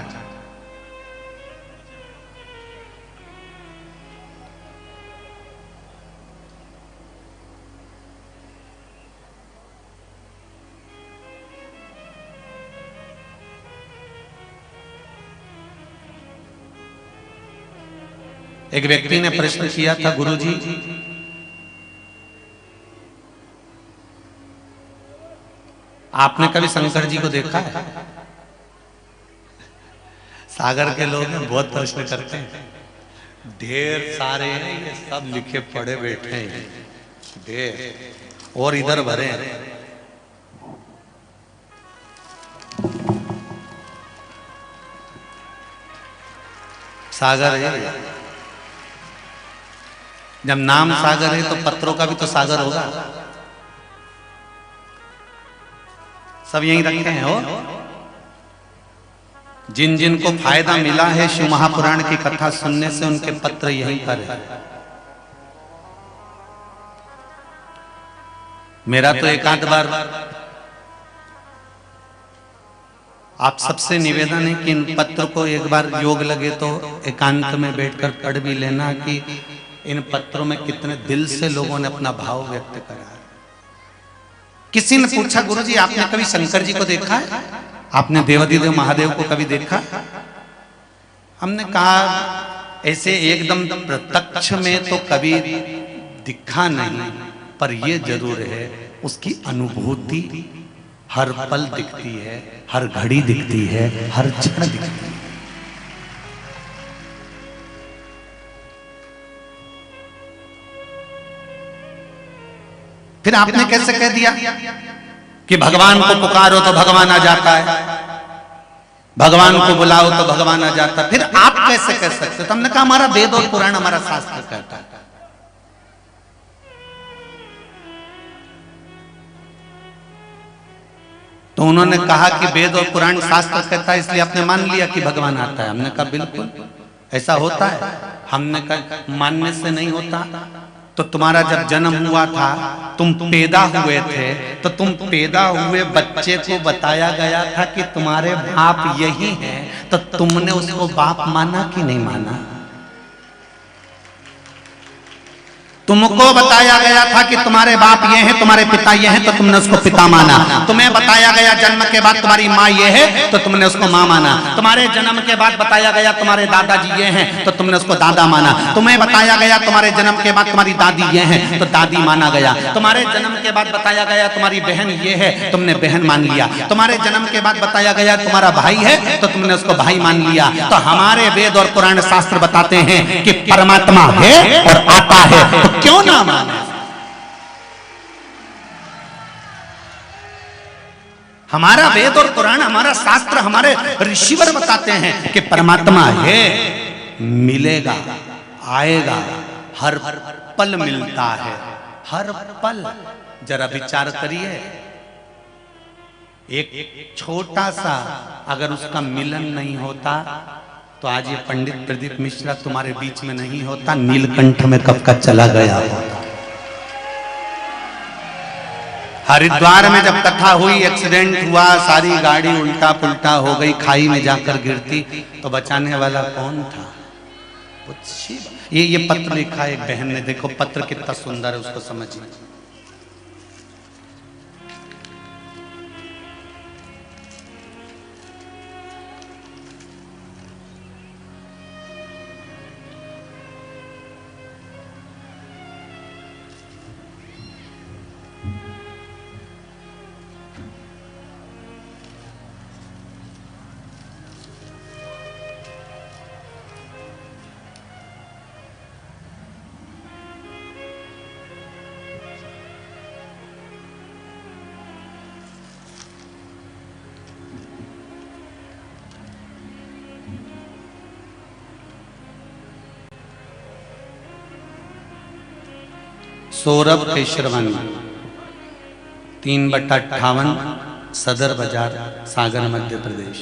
एक व्यक्ति ने प्रश्न किया था, गुरुजी आपने कभी शंकर जी को देखा है? सागर के लोग बहुत प्रश्न करते हैं, ढेर सारे ये सब लिखे पढ़े बैठे हैं, ढेर और इधर भरे हैं। सागर है, जब नाम सागर है तो पत्रों का भी तो सागर होगा। सब यहीं रखे हैं हो। जिन जिन को फायदा मिला है शिव महापुराण की कथा सुनने से, उनके पत्र यहीं पर है। मेरा तो एक आध बार आप सबसे निवेदन है कि इन पत्र को एक बार योग लगे तो एकांत में बैठकर पढ़ भी लेना कि इन पत्रों में कितने दिल से लोगों ने अपना भाव व्यक्त करा है। किसी ने पूछा, गुरुजी आपने कभी शंकर जी को देखा है? आपने देवाधिदेव महादेव को कभी देखा? हमने कहा ऐसे एकदम प्रत्यक्ष में तो कभी दिखा नहीं, पर यह जरूर है उसकी अनुभूति हर पल दिखती है, हर घड़ी दिखती है, हर क्षण दिखती है। फिर आपने कैसे कह दिया कि भगवान को पुकारो तो भगवान आ जाता है, भगवान को बुलाओ तो भगवान आ जाता है? फिर आप कैसे कह सकते? तो हमने कहा हमारा वेद और पुराण, हमारा शास्त्र कहता है। तो उन्होंने कहा कि वेद और पुराण शास्त्र कहता है, इसलिए आपने मान लिया कि भगवान आता है। हमने कहा बिल्कुल ऐसा होता है। हमने कहा मानने से नहीं होता, तो तुम्हारा जब जन्म हुआ था, तुम पैदा हुए थे, तो तुम पैदा हुए बच्चे को बताया गया था कि तुम्हारे बाप यही हैं, तो तुमने उसको बाप माना कि नहीं माना? तुमको बताया गया था कि तुम्हारे बाप ये हैं, तुम्हारे पिता ये हैं, तो तुमने उसको पिता माना। तुम्हें बताया गया जन्म के बाद तुम्हारी माँ ये है, तो तुमने उसको माँ माना। तुम्हारे जन्म के बाद बताया गया तुम्हारे दादाजी ये हैं, तो तुमने उसको दादा माना। तुम्हें बताया गया तुम्हारे जन्म के बाद तुम्हारी दादी ये हैं, तो दादी माना गया। तुम्हारे जन्म के बाद बताया गया तुम्हारी बहन ये है, तुमने बहन मान लिया। तुम्हारे जन्म के बाद बताया गया तुम्हारा भाई है, तो तुमने उसको भाई मान लिया। तो हमारे वेद और पुराण शास्त्र बताते हैं कि परमात्मा है और आता है, तो क्यों ना माने? हमारा वेद और पुराण, हमारा शास्त्र, हमारे ऋषिवर बताते हैं कि परमात्मा है, मिलेगा, आएगा, हर पल मिलता है, हर पल। जरा विचार करिए, एक छोटा सा अगर उसका मिलन नहीं होता तो आज ये पंडित प्रदीप मिश्रा तुम्हारे बीच में नहीं होता, नीलकंठ में कब का चला गया होता। हरिद्वार में जब कथा हुई, एक्सीडेंट हुआ, सारी गाड़ी उल्टा पुल्टा हो गई, खाई में जाकर गिरती, तो बचाने वाला कौन था? ये पत्र लिखा एक बहन ने, देखो पत्र कितना सुंदर है, उसको समझिए। सौरभ केशरवानी, 3/58, सदर बाजार, सागर, मध्य प्रदेश।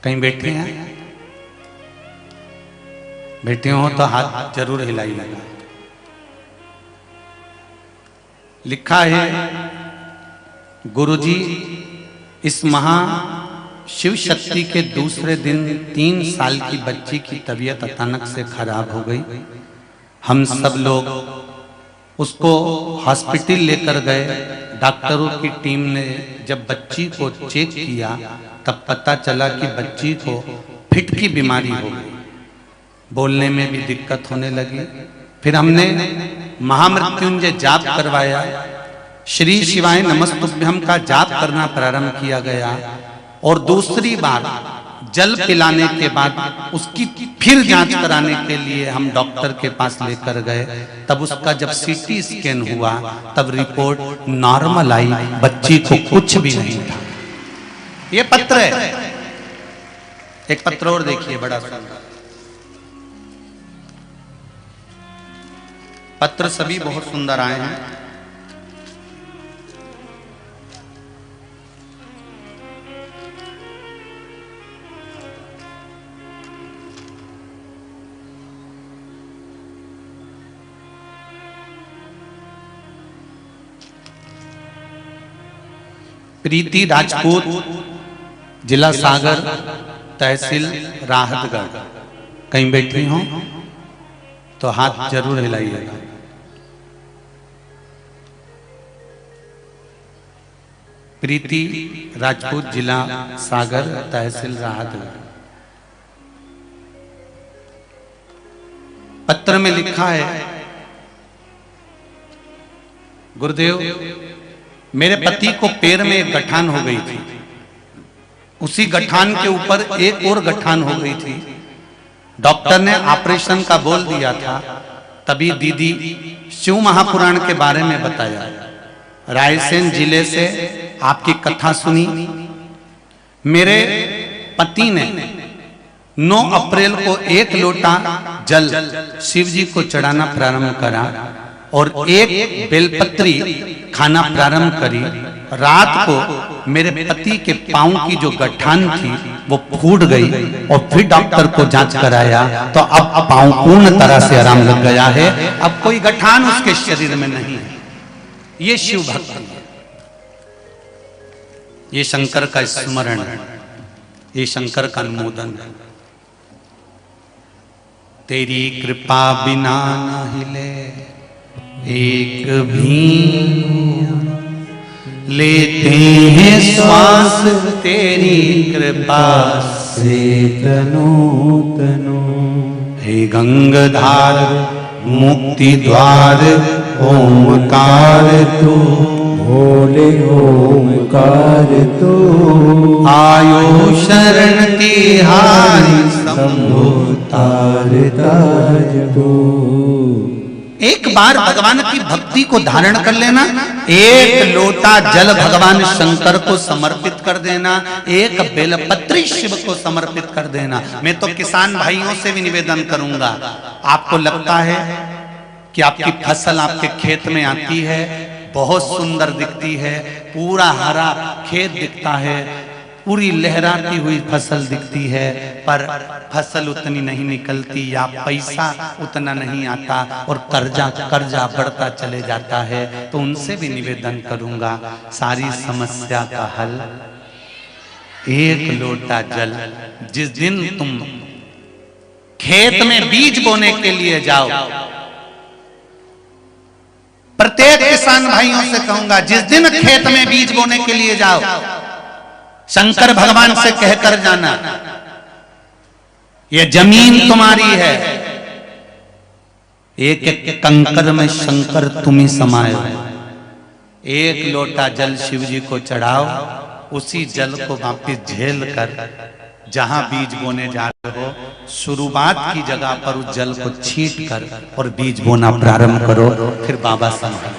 कहीं बैठे हैं? बैठे हो तो हाथ जरूर हिलाई लगा। लिखा है, गुरुजी इस महा शिव शक्ति के दूसरे दिन 3 साल की बच्ची की तबीयत अचानक से खराब हो गई। हम सब लोग उसको हॉस्पिटल लेकर गए। डॉक्टरों की टीम ने जब बच्ची को चेक किया तब पता चला कि बच्ची को फिट की बीमारी हो गई, बोलने में भी दिक्कत होने लगी। फिर हमने महामृत्युंजय जाप करवाया, श्री शिवाय नमस्तुभ्यम का जाप करना प्रारंभ किया गया। और दूसरी बार जल पिलाने के बाद उसकी फिर जांच कराने के लिए हम डॉक्टर के पास लेकर गए। तब उसका जब सीटी स्कैन हुआ तब रिपोर्ट नॉर्मल आई, बच्ची को कुछ भी नहीं था। ये पत्र है, एक पत्र और देखिए, बड़ा सुंदर पत्र, सभी बहुत सुंदर आए हैं। प्रीति राजपूत, जिला सागर, तहसील राहतगढ़। कहीं बैठी हो तो हाथ जरूर हिलाइएगा। प्रीति राजपूत, जिला सागर, तहसील राहतगढ़। पत्र में लिखा है, गुरुदेव मेरे पति को पैर में एक गठान हो गई थी, उसी गठान के ऊपर एक और गठान हो गई थी। डॉक्टर ने ऑपरेशन का बोल दिया था। तभी दीदी शिव महापुराण के बारे में बताया, रायसेन जिले से आपकी कथा सुनी। मेरे पति ने 9 अप्रैल को 1 लोटा जल शिव जी को चढ़ाना प्रारंभ करा और एक बेलपत्री खाना प्रारंभ करी रात को मेरे पति के पांव की जो गठान थी वो फूट गई और फिर डॉक्टर को जांच कराया तो अब पांव पूर्ण तरह से आराम लग गया है, अब कोई गठान उसके शरीर में नहीं है। ये शिव भक्ति है, ये शंकर का स्मरण है, ये शंकर का अनुमोदन है। तेरी कृपा बिना न हिले एक भी, लेते हैं श्वास तेरी कृपा से तनो तनो। हे गंगाधार मुक्ति द्वार ओमकार तू, भोले ओमकार तू। आयो शरण तिहारी शंभो तार ताज तू। एक बार भगवान की भक्ति को धारण कर लेना, एक लोटा जल भगवान शंकर को समर्पित कर देना, एक बेलपत्री शिव को समर्पित कर देना। मैं तो किसान भाइयों से भी निवेदन करूंगा, आपको लगता है कि आपकी फसल आपके खेत में आती है, बहुत सुंदर दिखती है, पूरा हरा खेत दिखता है, पूरी लहराती हुई फसल दिखती है, पर फसल उतनी नहीं निकलती या पैसा उतना नहीं आता और कर्जा कर्जा बढ़ता चले जाता है। तो उनसे भी निवेदन करूंगा, सारी समस्या का हल एक लोटा जल। जिस दिन तुम खेत में बीज बोने के लिए जाओ, प्रत्येक किसान भाइयों से कहूंगा, जिस दिन खेत में बीज बोने के लिए जाओ, शंकर भगवान से कहकर जाना, ये जमीन तुम्हारी है, एक एक कंकर में शंकर तुम ही समाये हो। एक लोटा जल शिव जी को चढ़ाओ, उसी जल को वापिस झेल कर जहां बीज बोने जा रहे हो, शुरुआत की जगह पर उस जल को छीट कर और बीज बोना प्रारंभ करो। फिर बाबा संभाल,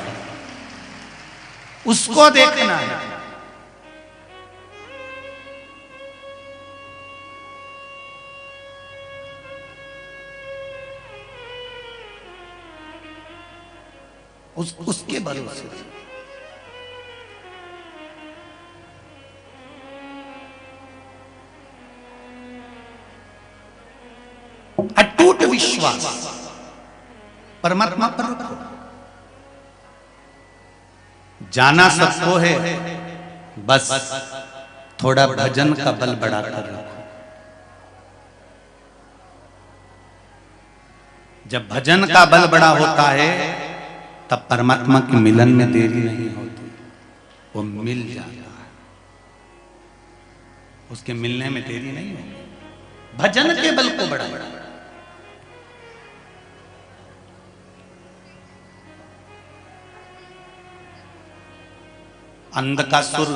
उसको देखना है। उसके भरोसे अटूट विश्वास परमात्मा पर रखो। जाना सबको है, बस थोड़ा भजन का बल बढ़ाकर रखो। जब भजन का बल बड़ा होता है तब परमात्मा के मिलन में देरी नहीं होती, वो मिल जाता है, उसके मिलने में देरी नहीं होती। भजन के बल को बढ़ा। अंधकासुर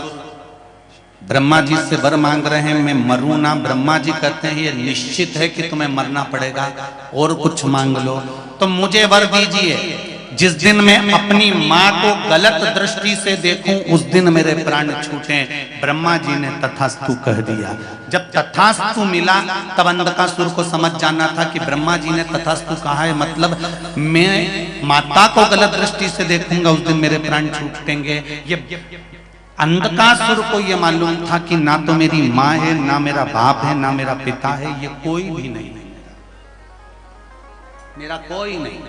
ब्रह्मा जी से वर मांग रहे हैं, मैं मरूं ना। ब्रह्मा जी कहते हैं ये निश्चित है कि तुम्हें मरना पड़ेगा, और कुछ मांग लो। तो मुझे वर दीजिए, जिस दिन मैं अपनी मां को गलत दृष्टि से देखूं उस दिन मेरे प्राण छूटें। ब्रह्मा जी ने तथास्तु कह दिया। जब तथास्तु मिला तब अंधकासुर को समझ जाना था कि ब्रह्मा जी ने तथास्तु कहा है, मतलब मैं माता को गलत दृष्टि से देखूंगा उस दिन मेरे प्राण छूटेंगे। ये अंधकासुर को यह मालूम था कि ना तो मेरी माँ है, ना मेरा बाप है, ना मेरा पिता है, ये कोई भी नहीं, मेरा कोई नहीं।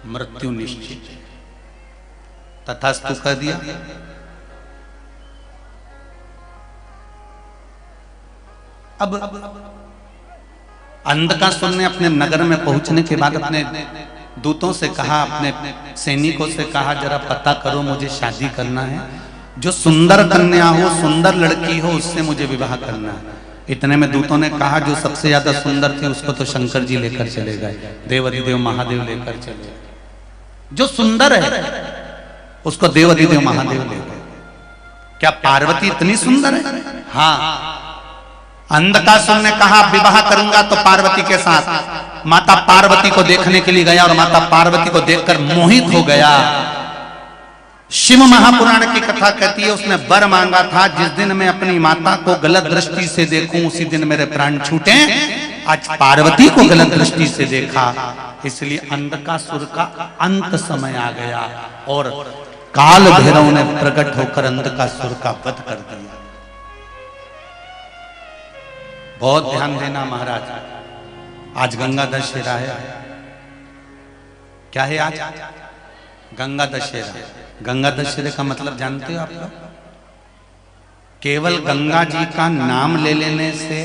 मृत्यु निश्चित, तथास्तु कह दिया। अब अंधकासुर ने अपने नगर में पहुंचने के बाद अपने दूतों से कहा, अपने सैनिकों से कहा, जरा पता करो मुझे शादी करना है, जो सुंदर कन्या हो, सुंदर लड़की हो, उससे मुझे विवाह करना है। इतने में दूतों ने कहा, जो सबसे ज्यादा सुंदर थी उसको तो शंकर जी लेकर चले गए, देवाधिदेव महादेव लेकर चले गए। जो सुंदर है उसको देवाधिदेव महादेव ले गए। क्या पार्वती इतनी सुंदर है? हाँ। अंधकासुर ने कहा विवाह करूंगा तो पार्वती के साथ। माता पार्वती को देखने के लिए गया और माता पार्वती को देखकर मोहित हो गया। शिव महापुराण की कथा कहती है, उसने वर मांगा था, जिस दिन मैं अपनी माता को गलत दृष्टि से देखूं उसी दिन मेरे प्राण छूटे। आज पार्वती को गलत दृष्टि से देखा, इसलिए अंधकासुर का अंत समय आ गया और काल भैरव ने प्रकट होकर अंधकासुर का वध कर दिया। बहुत ध्यान देना महाराज, आज गंगा दशहरा है। क्या है आज? गंगा दशहरा। गंगा दशहरे का मतलब जानते हो आप लोग? केवल गंगा जी का नाम ले लेने से,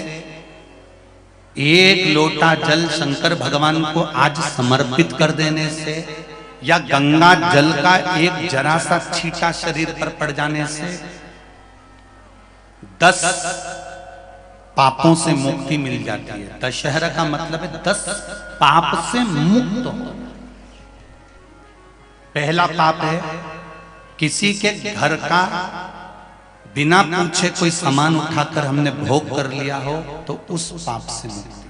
एक लोटा जल शंकर भगवान को आज समर्पित कर देने से, या गंगा जल का एक जरा सा छींटा शरीर पर पड़ जाने से 10 पापों से मुक्ति मिल जाती है। दशहरा का मतलब है 10 पाप से मुक्त हो। पहला पाप है किसी के घर का बिना पूछे कोई सामान उठाकर हमने भोग कर लिया हो, तो उस पाप से मुक्ति।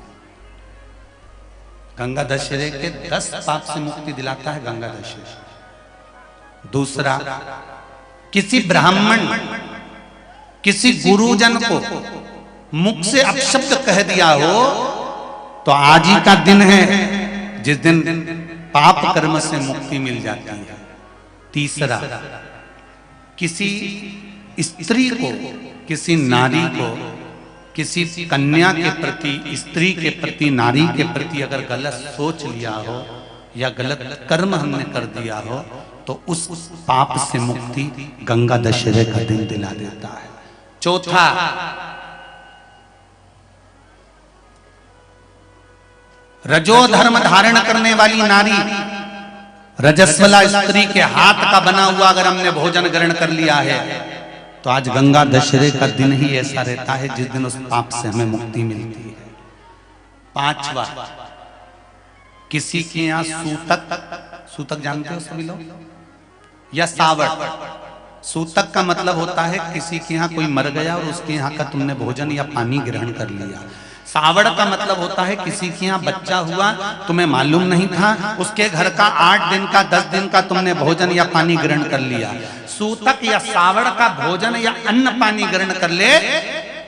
गंगा दशहरे के 10 पाप से मुक्ति दिलाता है गंगा दशहरा। दूसरा, किसी ब्राह्मण, किसी गुरुजन को मुख से अपशब्द कह दिया हो, तो आज ही का दिन है जिस दिन पाप कर्म से मुक्ति मिल जाती है। तीसरा, किसी स्त्री को, किसी नारी को, किसी कन्या के प्रति, स्त्री के प्रति, नारी के प्रति अगर गलत सोच लिया हो या गलत कर्म हमने कर दिया हो, तो उस पाप से मुक्ति गंगा दशहरे का दिन दिला देता है। चौथा, रजो धर्म धारण करने वाली नारी, रजस्वला स्त्री के हाथ का बना हुआ अगर हमने भोजन ग्रहण कर लिया है, तो आज गंगा दशहरे का दिन ही ऐसा रहता है जिस दिन उस पाप से हमें मुक्ति मिलती है। पांचवा, किसी के यहां सूतक, सूतक जानते हो सभी लोग, या सावड़। सूतक का मतलब होता है किसी के यहाँ कोई मर गया और उसके यहाँ का तुमने भोजन या पानी ग्रहण कर लिया। सावड़ का मतलब होता है किसी के यहाँ बच्चा हुआ, तुम्हें मालूम नहीं था, उसके घर का 8 दिन का 10 दिन का तुमने भोजन या पानी ग्रहण कर लिया। सूतक या सावड़ का भोजन या अन्न पानी ग्रहण कर ले,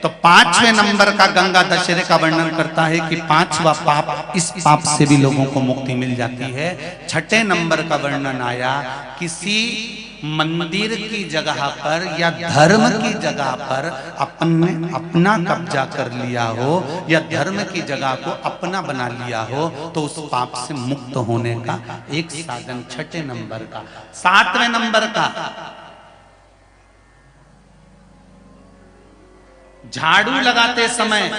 तो 5वें नंबर का गंगा दशहरे का वर्णन करता है कि 5वां पाप, इस पाप से भी लोगों को मुक्ति मिल जाती है। 6ठे नंबर का वर्णन आया, किसी मंदिर की जगह पर या धर्म की जगह पर अपना कब्जा कर लिया हो या धर्म की जगह को अपना बना लिया हो, तो उस पाप से मुक्त होने का एक साधन 6ठे नंबर का। 7वें नंबर का, झाड़ू लगाते समय,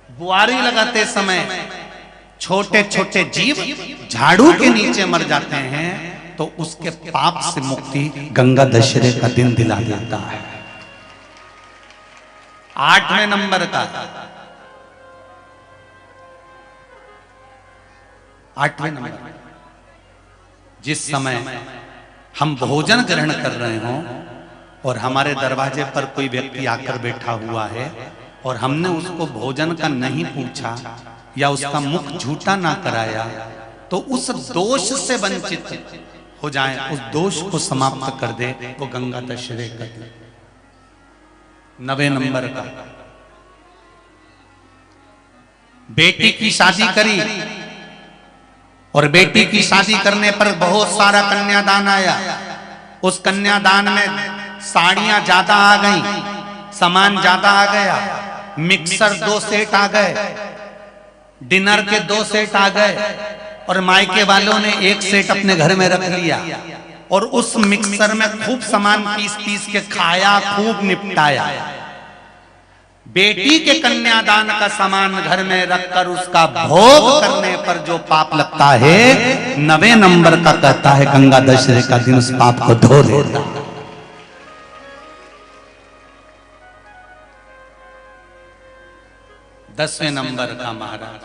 बुआरी लगाते समय छोटे छोटे जीव झाड़ू के नीचे मर जाते हैं, तो उसके पाप से मुक्ति गंगा दशहरे का दिन दिला देता है। 8वें नंबर का, 8वें नंबर, जिस समय हम भोजन ग्रहण कर रहे हों और हमारे दरवाजे पर कोई व्यक्ति आकर बैठा हुआ है और हमने उसको भोजन का नहीं पूछा या उसका मुख झूठा ना कराया, तो उस दोष से वंचित हो जाए, उस दोष को समाप्त कर दे, वो गंगा दशहरे का दिन। 9वें नंबर का, बेटी की शादी करी और बेटी की शादी करने पर बहुत सारा कन्यादान आया। उस कन्यादान में साड़ियां ज्यादा आ गई, सामान ज्यादा आ गया, मिक्सर 2 सेट आ गए, डिनर के 2 सेट आ गए, और मायके वालों ने 1 सेट अपने घर में रख लिया और उस मिक्सर में खूब सामान पीस पीस के खाया, खूब निपटाया। बेटी के कन्यादान का सामान घर में रखकर उसका भोग करने पर जो पाप लगता है, 9वें नंबर का कहता है गंगा दशहरे का दिन उस पाप को धो देता है। 10वें नंबर का महाराज,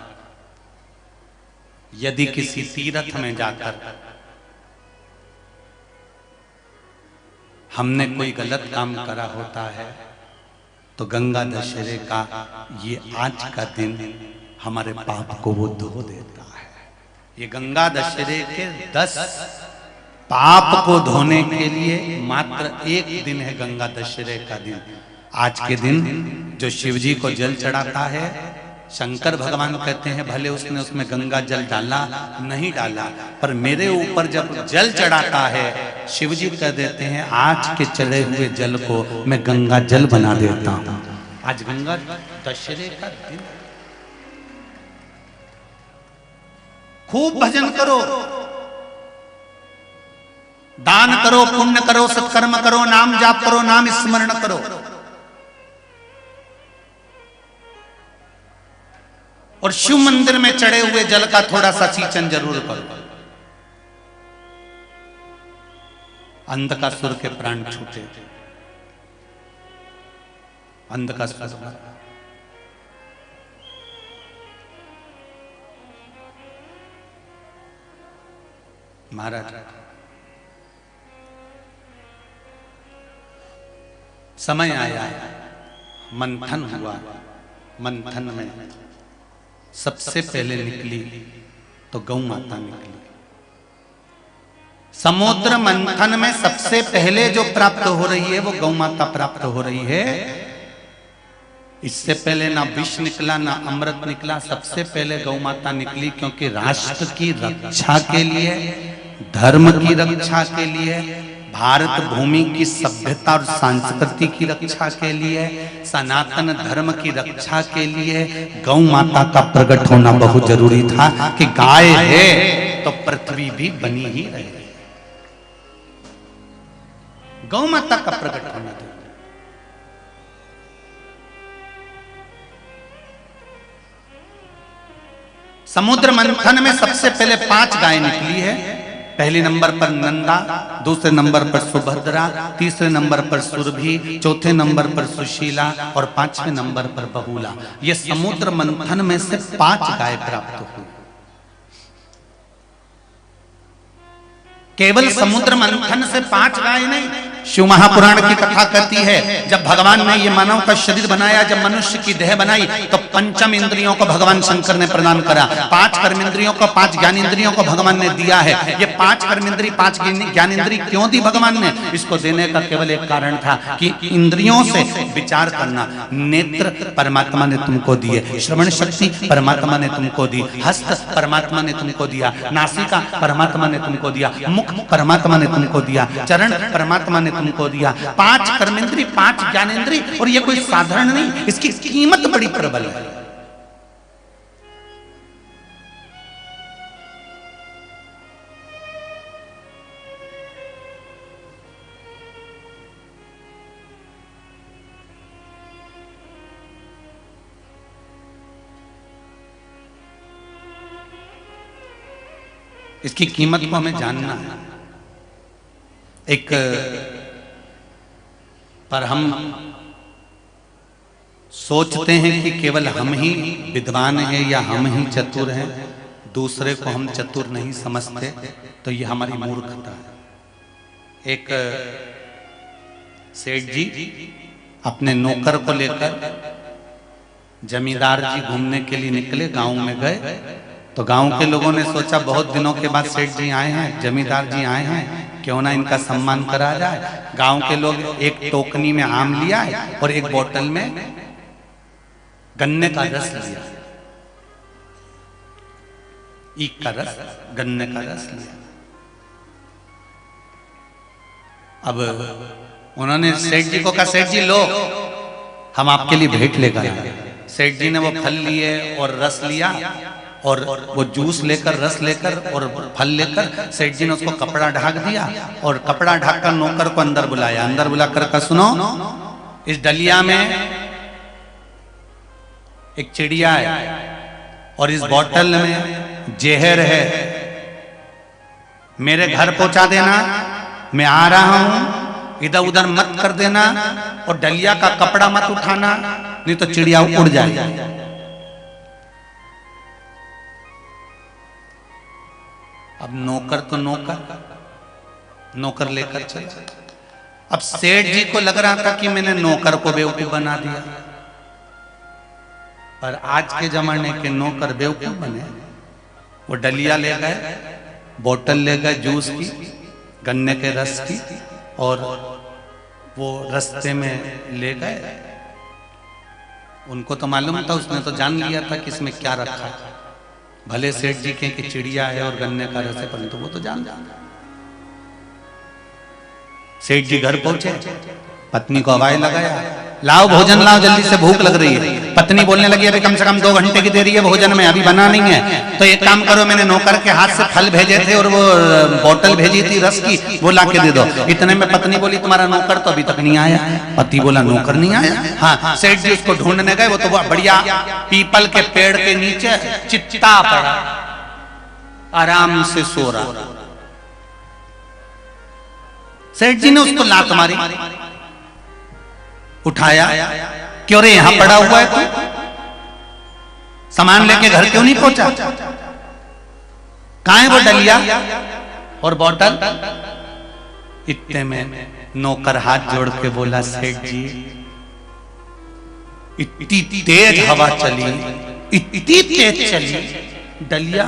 यदि किसी तीर्थ में जाकर हमने कोई गलत काम करा होता है, तो गंगा दशहरे का ये आज का दिन हमारे पाप को वो धो देता है। ये गंगा दशहरे के 10 पाप को धोने के लिए मात्र एक दिन है गंगा दशहरे का दिन। आज के दिन जो शिव जी को जल चढ़ाता है शंकर भगवान कहते हैं भले उसने उसमें गंगा जल डाला नहीं डाला, पर मेरे ऊपर जब जल चढ़ाता है शिव जी कह देते हैं आज के चढ़े हुए जल को मैं गंगा जल बना देता हूं। आज गंगा दशहरे का दिन, खूब भजन करो, दान करो, पुण्य करो, सत्कर्म करो, नाम जाप करो, नाम स्मरण करो, और शिव मंदिर में चढ़े हुए जल का थोड़ा सा सिंचन जरूर करो। अंधकासुर के प्राण छूटे, अंधकासुर महाराज समय आया, मंथन हुआ, मंथन में सबसे पहले निकली तो गौ माता निकली। समुद्र मंथन में सबसे पहले जो प्राप्त हो रही है वो गौ माता प्राप्त हो रही है। इससे पहले ना विष निकला ना अमृत निकला, सबसे पहले गौ माता निकली, क्योंकि राष्ट्र की रक्षा के लिए, धर्म की रक्षा के लिए, भारत भूमि की सभ्यता और संस्कृति की रक्षा के लिए, सनातन धर्म की रक्षा के लिए गौ माता का प्रकट होना बहुत जरूरी था कि गाय है तो पृथ्वी भी बनी ही रहे। गौ माता का प्रकट होना था। समुद्र मंथन में सबसे पहले 5 गाय निकली है। पहले नंबर पर नंदा, दूसरे नंबर पर सुभद्रा, तीसरे नंबर पर सुरभि, चौथे नंबर पर सुशीला और 5वें नंबर पर बहुला। ये समुद्र मंथन में से 5 गाय प्राप्त हुई। केवल समुद्र मंथन से 5 गाय नहीं, शिव महापुराण की कथा कहती है जब भगवान ने ये मानव का शरीर बनाया, जब मनुष्य की देह बनाई तो 5 इंद्रियों को भगवान शंकर ने प्रदान करा। 5 कर्मेंद्रियों को, 5 ज्ञानेंद्रियों को भगवान ने दिया है। ये 5 कर्मेंद्री, 5 ज्ञानेंद्री क्यों दी भगवान ने? इसको देने का केवल एक कारण था कि इंद्रियों से विचार करना। नेत्र परमात्मा ने तुमको दिए, श्रवण शक्ति परमात्मा ने तुमको दी, हस्त परमात्मा ने तुमको दिया, नासिका परमात्मा ने तुमको दिया, मुख परमात्मा ने तुमको दिया, चरण परमात्मा ने तुमको दिया। 5 कर्मेंद्री, 5 ज्ञानेंद्री, और ये कोई साधारण नहीं, इसकी कीमत बड़ी प्रबल है। इसकी कीमत को हमें जानना है। एक पर हम सोचते हैं कि केवल हम ही विद्वान हैं या हम ही चतुर हैं, दूसरे को हम चतुर नहीं समझते, तो ये हमारी मूर्खता है। एक सेठ जी अपने नौकर को लेकर जमींदार जी घूमने के लिए निकले, गांव में गए तो गांव के लोगों ने सोचा बहुत दिनों के बाद सेठ जी आए हैं, जमींदार जी आए हैं, क्यों ना इनका सम्मान करा जाए। गांव के लोग एक टोकनी में आम लिया और एक बोतल में गन्ने का रस लिया, ईख का रस, गन्ने का रस लिया। अब उन्होंने सेठ जी को कहा, सेठ जी लो, हम आपके लिए भेंट लेकर आए। सेठ जी ने वो फल लिए और रस लिया और वो जूस लेकर, रस लेकर और फल लेकर सेठ जी ने उसको कपड़ा ढक दिया और कपड़ा ढककर नौकर को अंदर बुलाया। अंदर बुलाकर कहा, सुनो, इस डलिया में एक चिड़िया है और इस बोतल में जहर है, मेरे घर पहुंचा देना, मैं आ रहा हूं, इधर उधर मत कर देना और डलिया का कपड़ा मत उठाना, नहीं तो चिड़िया उड़ जाएगी। अब नौकर तो नौकर लेकर चला। अब सेठ जी को लग रहा था कि मैंने नौकर को बेवकूफ बना दिया, पर आज के जमाने के नौकर बेवकूफ बने। वो डलिया ले गए, बोतल ले गए जूस की, गन्ने के रस की, और वो रास्ते में ले गए। उनको तो मालूम था, उसने तो जान लिया था कि इसमें क्या रखा है। भले सेठ जी के कि चिड़िया है और गन्ने का रस है, परंतु वो तो जान जान। सेठ जी घर पहुंचे, पत्नी को आवाज लगाया, लाओ भोजन लाओ, जल्दी से भूख लग रही है। पत्नी बोलने लगी, अभी कम से कम 2 घंटे की देरी है भोजन में, अभी बना नहीं है। तो एक काम करो, मैंने नौकर के हाथ से फल भेजे थे और वो बोतल भेजी थी रस की, वो ला के दे दो। इतने में पत्नी बोली, तुम्हारा नौकर तो अभी तक नहीं आया। पति बोला, नौकर नहीं आया? हाँ। सेठ जी उसको ढूंढने गए, वो तो बढ़िया पीपल के पेड़ के नीचे चित्ता पड़ा, आराम से सो रहा। सेठ जी ने उसको लात मारी, उठाया, क्यों रे यहां पड़ा हुआ है तू? सामान लेके घर क्यों नहीं पहुंचा? कहां है वो डलिया और बॉटल? इतने में नौकर हाथ जोड़ के बोला, सेठ जी इतनी तेज हवा चली, इतनी तेज चली, डलिया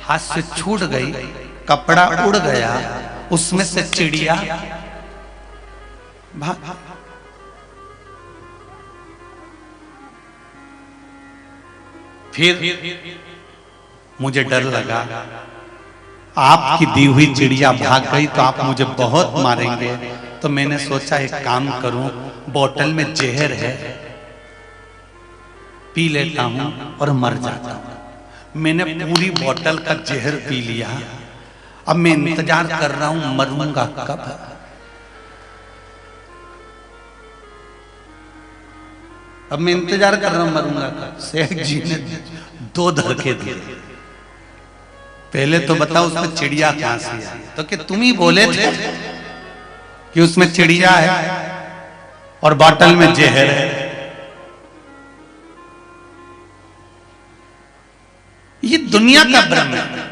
हाथ से छूट गई, कपड़ा उड़ गया, उसमें से चिड़िया भाग। फिर मुझे डर लगा, आपकी दी हुई चिड़िया भाग गई तो आप मुझे बहुत मारेंगे। तो मैंने सोचा एक काम करूं, बोतल में जहर है, पी लेता हूं और मर जाता हूं। मैंने पूरी बोतल का जहर पी लिया। अब मैं इंतजार कर रहा हूं, मरूंगा कब। अब मैं इंतजार कर रहा हूं, मरूंगा कब। सेठ जी ने 2 धड़के दिए। पहले तो बताओ उसमें चिड़िया कहां से आई? तो कि तुम ही बोले थे कि उसमें चिड़िया है और बोतल में जहर है। ये दुनिया का भ्रम है।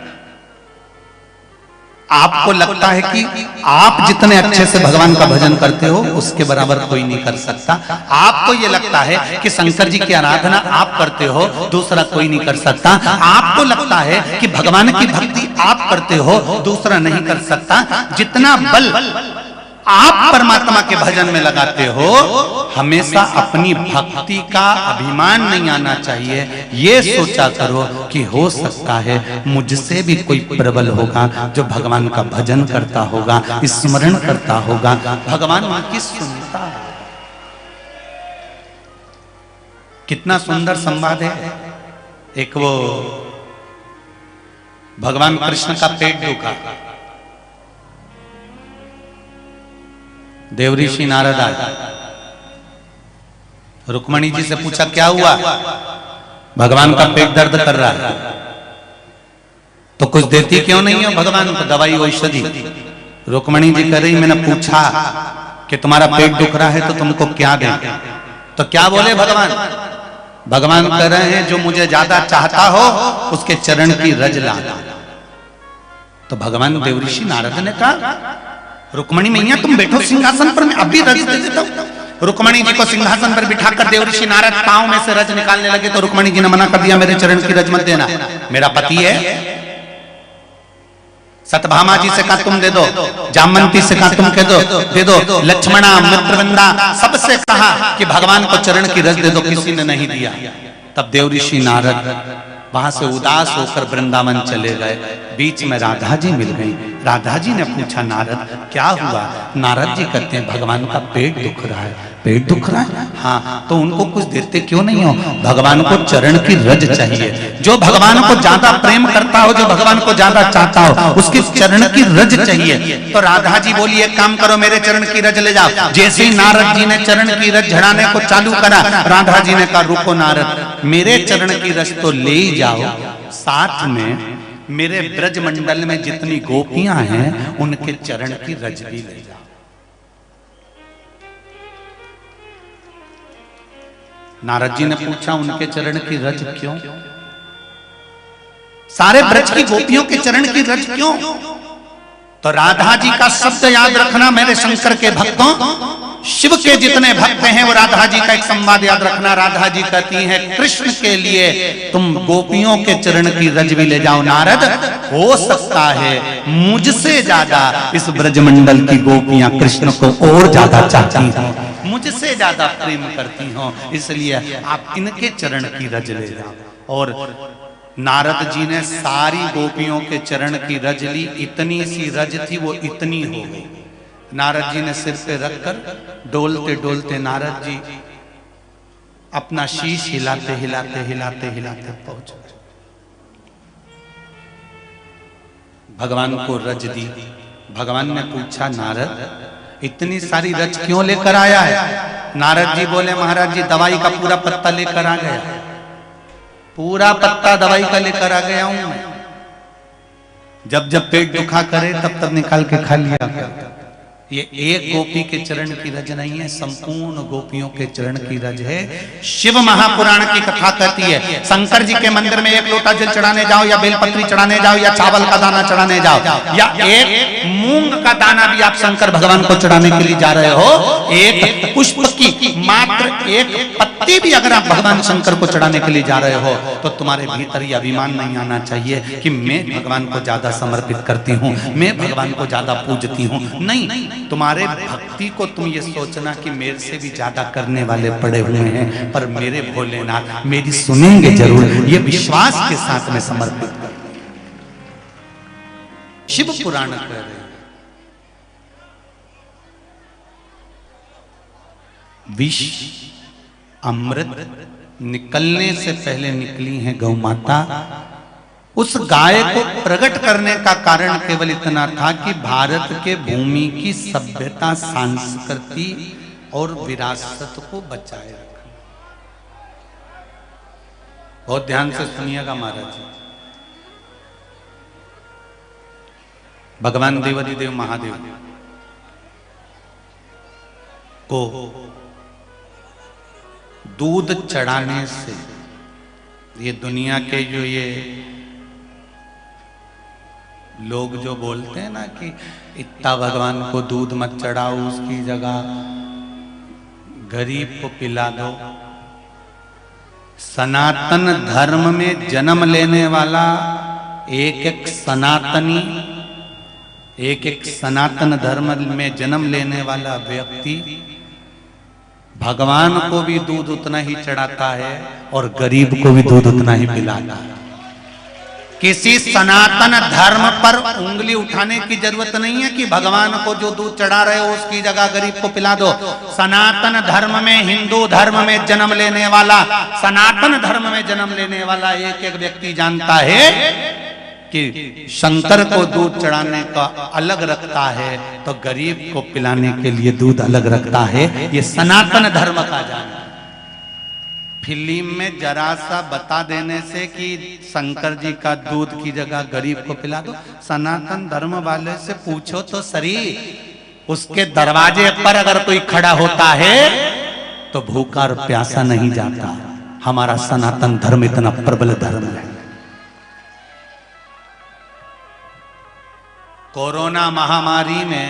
आपको लगता है कि आप जितने अच्छे से भगवान का भजन करते हो उसके बराबर कोई नहीं कर सकता। आपको ये लगता है कि शंकर जी की आराधना आप करते हो, दूसरा कोई नहीं कर सकता। आपको लगता है कि भगवान की भक्ति आप करते हो, दूसरा नहीं कर सकता। जितना बल आप परमात्मा के भजन में लगाते हो, हमेशा अपनी भक्ति का अभिमान नहीं आना चाहिए। ये सोचा करो कि हो सकता है मुझसे भी कोई प्रबल होगा जो भगवान का भजन करता होगा, स्मरण करता होगा, भगवान उनकी सुनता है। कितना सुंदर संवाद है। एक वो भगवान कृष्ण का पेट दुखा, देवऋषि नारद आए, रुक्मणी जी से पूछा क्या हुआ? भगवान का पेट दर्द कर रहा है, तो कुछ देती क्यों नहीं हो भगवान को दवाई औषधि? रुक्मणी जी कह रही, मैंने पूछा कि तुम्हारा पेट दुख रहा है तो तुमको क्या दें? तो क्या बोले भगवान? भगवान कह रहे हैं जो मुझे ज्यादा चाहता हो उसके चरण की रज लाना। तो भगवान देवऋषि नारद ने कहा, रुक्मणी मैया तुम बैठो सिंहासन पर, मैं अभी रज दे देता हूं। रुक्मणी जी को सिंहासन पर बिठाकर देवऋषि नारद पांव में से रज निकालने लगे तो रुक्मणी जी ने मना कर दिया, मेरे चरण की रज मत देना, मेरा पति है। सतभामा जी से कहा तुम दे दो, जामवंती से कहा तुम दे दो, लक्ष्मणा मित्रवृंदा सबसे कहा कि भगवान को चरण की रज दे दो, किसी ने नहीं दिया। तब देवऋषि नारद वहां से उदास होकर वृंदावन चले गए। बीच में राधा जी मिल गई। राधा जी ने पूछा, नारद क्या हुआ? नारद जी कहते हैं भगवान का पेट दुख रहा है। पेट दुख रहा है? हाँ। तो उनको कुछ देते क्यों नहीं हो? भगवान को चरण की रज चाहिए। जो भगवान को ज्यादा प्रेम करता हो, जो भगवान को ज्यादा चाहता हो, उसकी चरण की रज चाहिए। तो राधा जी बोली, एक काम करो, मेरे चरण की रज ले जाओ। जैसे ही नारद जी ने चरण की रज झड़ाने को चालू करा, राधा जी ने कहा, रुको नारद, मेरे चरण की रज तो ले ही जाओ, साथ में मेरे ब्रज मंडल में जितनी गोपियां हैं उनके चरण की रज भी ले जाओ। नारद जी ने पूछा, उनके चरण की रज क्यों? सारे ब्रज की गोपियों के चरण की रज क्यों? तो राधा जी का शब्द याद रखना मेरे शंकर के भक्तों, शिव के जितने भक्त हैं वो राधा जी का एक संवाद याद रखना। राधा जी कहती हैं, कृष्ण के लिए तुम गोपियों के चरण की रज भी ले जाओ। नारद, हो सकता है मुझसे ज्यादा इस ब्रजमंडल की गोपियां कृष्ण को और ज्यादा चाहती हैं, मुझसे ज्यादा प्रेम करती हो, इसलिए आप इनके चरण की रज ले जाओ। और नारद जी ने सारी गोपियों के चरण की रज ली, इतनी सी रज थी वो इतनी हो गई। नारद जी ने सिर पे रखकर डोलते डोलते नारद जी अपना शीश हिलाते हिलाते हिलाते हिलाते पहुंच गए। भगवान को रज दी। भगवान ने पूछा, नारद इतनी सारी रज क्यों लेकर आया है? नारद जी बोले, महाराज जी दवाई का पूरा पत्ता लेकर आ गया, पूरा पत्ता दवाई का लेकर आ गया हूं मैं। जब जब पेट दुखा करे तब तब निकाल के खा लिया कर। ये एक गोपी के चरण की रज नहीं है, संपूर्ण गोपियों के चरण की रज है। शिव महापुराण की कथा कहती है, शंकर जी के मंदिर में एक लोटा जल चढ़ाने जाओ या बेलपत्री चढ़ाने जाओ या चावल का दाना चढ़ाने जाओ या एक मूंग का दाना भी आप शंकर भगवान को चढ़ाने के लिए जा रहे हो, एक पुष्प की मात्र एक पत्ती भी अगर आप भगवान शंकर को चढ़ाने के लिए जा रहे हो तो तुम्हारे भीतर ये अभिमान नहीं आना चाहिए कि मैं भगवान को ज्यादा समर्पित करती हूँ, मैं भगवान को ज्यादा पूजती हूँ। नहीं, तुम्हारे भक्ति को तुम ये सोचना कि मेरे से भी ज्यादा करने वाले पड़े हुए हैं, पर मेरे भोलेनाथ मेरी सुनेंगे जरूर, ये विश्वास के साथ में समर्पित कर। शिव पुराण कह रहे हैं, विष अमृत निकलने से पहले निकली है गौ माता। उस गाय को प्रकट करने का कारण केवल इतना था कि भारत के भूमि की सभ्यता, संस्कृति और विरासत को बचाए रखना। बहुत ध्यान से सुनिएगा महाराज जी। भगवान देवाधिदेव महादेव को दूध चढ़ाने से, ये दुनिया के जो ये लोग जो बोलते हैं ना कि इतना भगवान को दूध मत चढ़ाओ, उसकी जगह गरीब को पिला दो। सनातन धर्म में जन्म लेने वाला एक एक सनातन धर्म में जन्म लेने वाला व्यक्ति भगवान को भी दूध उतना ही चढ़ाता है और गरीब को भी दूध उतना ही पिलाता है। किसी सनातन धर्म पर उंगली उठाने की जरूरत नहीं है कि भगवान को जो दूध चढ़ा रहे हो उसकी जगह गरीब को पिला दो। सनातन धर्म में, हिंदू धर्म में जन्म लेने वाला, सनातन धर्म में जन्म लेने वाला एक एक व्यक्ति जानता है कि शंकर को दूध चढ़ाने का अलग रखता है तो गरीब को पिलाने के लिए दूध अलग रखता है। ये सनातन धर्म का जान। फिल्म में जरा सा बता देने से कि शंकर जी का दूध की जगह गरीब को पिला दो, सनातन धर्म वाले से पूछो तो सही। उसके दरवाजे पर अगर कोई खड़ा होता है तो भूखा और प्यासा नहीं जाता। हमारा सनातन धर्म इतना प्रबल धर्म है। कोरोना महामारी में,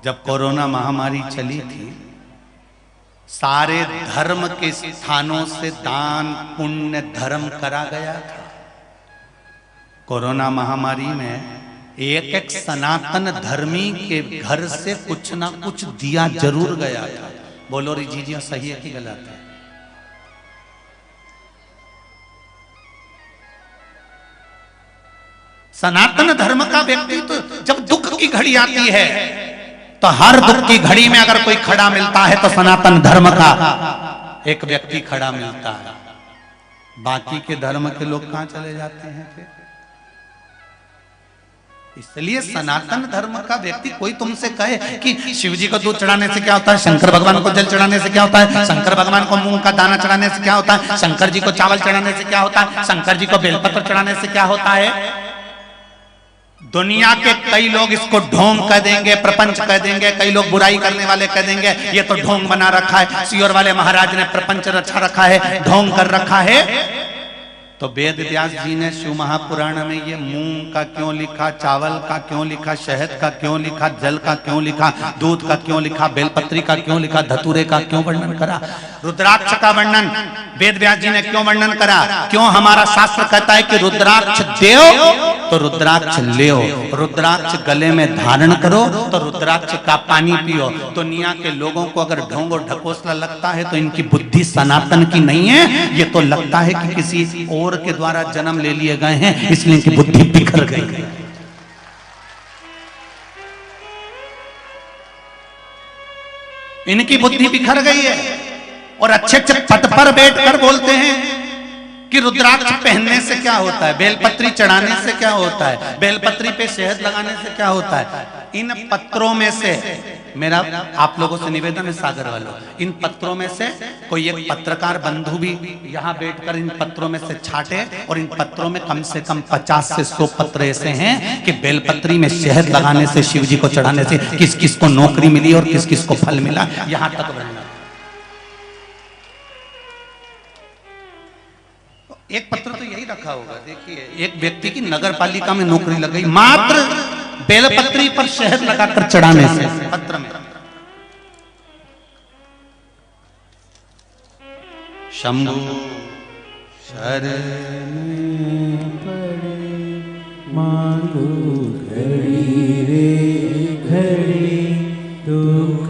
जब कोरोना महामारी चली थी, सारे धर्म के स्थानों से दान पुण्य धर्म करा गया था। कोरोना महामारी में एक एक सनातन धर्मी के घर से कुछ ना कुछ दिया जरूर गया था। बोलो री जी सही है कि गलत है? सनातन धर्म का व्यक्ति तो जब दुख की घड़ी आती है तो हर दुख की घड़ी में अगर कोई खड़ा मिलता है तो सनातन धर्म का एक व्यक्ति खड़ा मिलता है। बाकी के धर्म के लोग कहां चले जाते हैं फिर? इसलिए सनातन धर्म का व्यक्ति, कोई तुमसे कहे कि शिव जी को दूध चढ़ाने से क्या होता है, शंकर भगवान को जल चढ़ाने से क्या होता है, शंकर भगवान को मूंग का दाना चढ़ाने से क्या होता है, शंकर जी को चावल चढ़ाने से क्या होता है, शंकर जी को बेलपत्र चढ़ाने से क्या होता है, दुनिया के कई लोग इसको ढोंग कह देंगे, प्रपंच कह देंगे, कई लोग बुराई करने वाले कह देंगे ये तो ढोंग बना रखा है, सियोर वाले महाराज ने प्रपंच रचा रखा है, ढोंग कर रखा है। तो वेद व्यास जी ने शिव महापुराण में ये मूंग का क्यों लिखा, चावल का क्यों लिखा, शहद का क्यों लिखा, जल का क्यों लिखा, दूध का क्यों लिखा, बेलपत्री का क्यों लिखा, धतूरे का क्यों वर्णन करा? रुद्राक्ष का वर्णन वेद व्यास जी ने क्यों वर्णन करा? क्यों हमारा शास्त्र कहता है कि रुद्राक्ष देओ तो रुद्राक्ष लेओ, रुद्राक्ष गले में धारण करो तो रुद्राक्ष का पानी पियो। दुनिया के लोगों को अगर ढोंग और ढकोसला लगता है तो इनकी बुद्धि सनातन की नहीं है, ये तो लगता है कि किसी और के द्वारा जन्म ले लिए गए हैं, इसलिए इनकी बुद्धि बिखर गई है। इनकी बुद्धि बिखर गई है और अच्छे अच्छे पद पर बैठकर बोलते हैं कि रुद्राक्ष पहनने से क्या होता है, बेलपत्री चढ़ाने से क्या होता है, बेलपत्री पे शहद लगाने से क्या होता है। इन पत्रों में से मेरा आप लोगों से निवेदन है, सागर वालों, इन पत्रों में से कोई एक पत्रकार बंधु भी यहाँ बैठकर इन पत्रों में से छाटे, और इन पत्रों में कम से कम 50 से 100 पत्र ऐसे हैं कि बेलपत्री में शहद लगाने से, शिव जी को चढ़ाने से किस किस को नौकरी मिली और किस किस को फल मिला, यहाँ तक वर्णन। एक पत्र तो यही रखा होगा, देखिए एक व्यक्ति की नगर पालिका में नौकरी लग गई मात्र बेलपत्री पर शहद लगाकर चढ़ाने से। पत्र में शंभु शरण पड़े मांगो घड़ी रे घड़ी दुख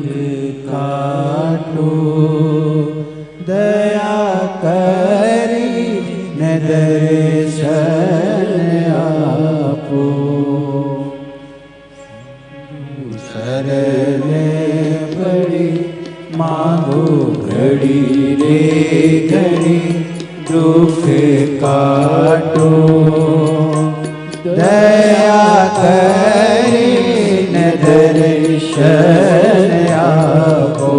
काटो, दया करी न दर्शन आपो, शरण पड़े मांगो घड़ी रे घड़ी दुख काटो, दया करी न दर्शन आपो,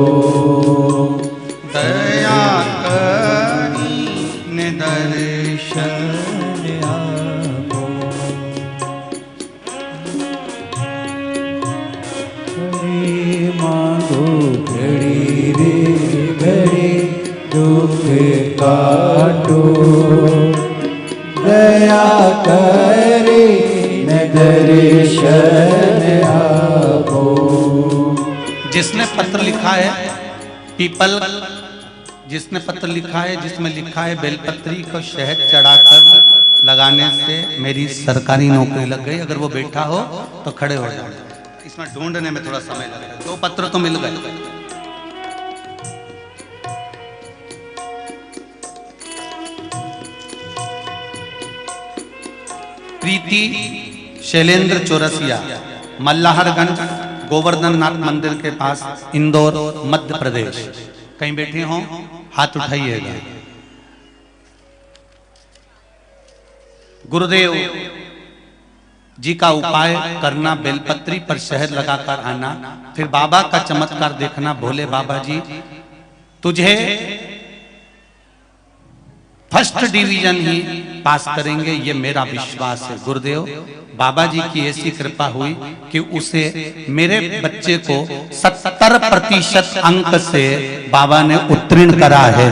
दया करी न दर्शन आपो, घड़ी मांगो घड़ी रे घड़ी दुख काटो, दया करे न दर्शन आपो। जिसने पत्र लिखा है पीपल, जिसने पत्र लिखा है जिसमें लिखा है बेलपत्री को शहद चढ़ाकर लगाने से मेरी सरकारी नौकरी लग गई, अगर वो बैठा हो तो खड़े हो जाए। इसमें ढूंढने में थोड़ा समय लगेगा, 2 पत्र तो मिल गए। प्रीति शैलेंद्र चौरसिया, मल्लाहरगंज गोवर्धन नाथ मंदिर के पास, इंदौर मध्य प्रदेश। कहीं बैठे हों हाथ उठाइएगा। गुरुदेव जी का उपाय करना, बेलपत्री पर शहद लगाकर आना, फिर बाबा का चमत्कार देखना। भोले बाबा जी तुझे फर्स्ट डिवीजन ही पास करेंगे, ये मेरा विश्वास है। गुरुदेव बाबा जी की ऐसी कृपा हुई कि उसे, मेरे बच्चे को 70% अंक से बाबा ने उत्तीर्ण करा है।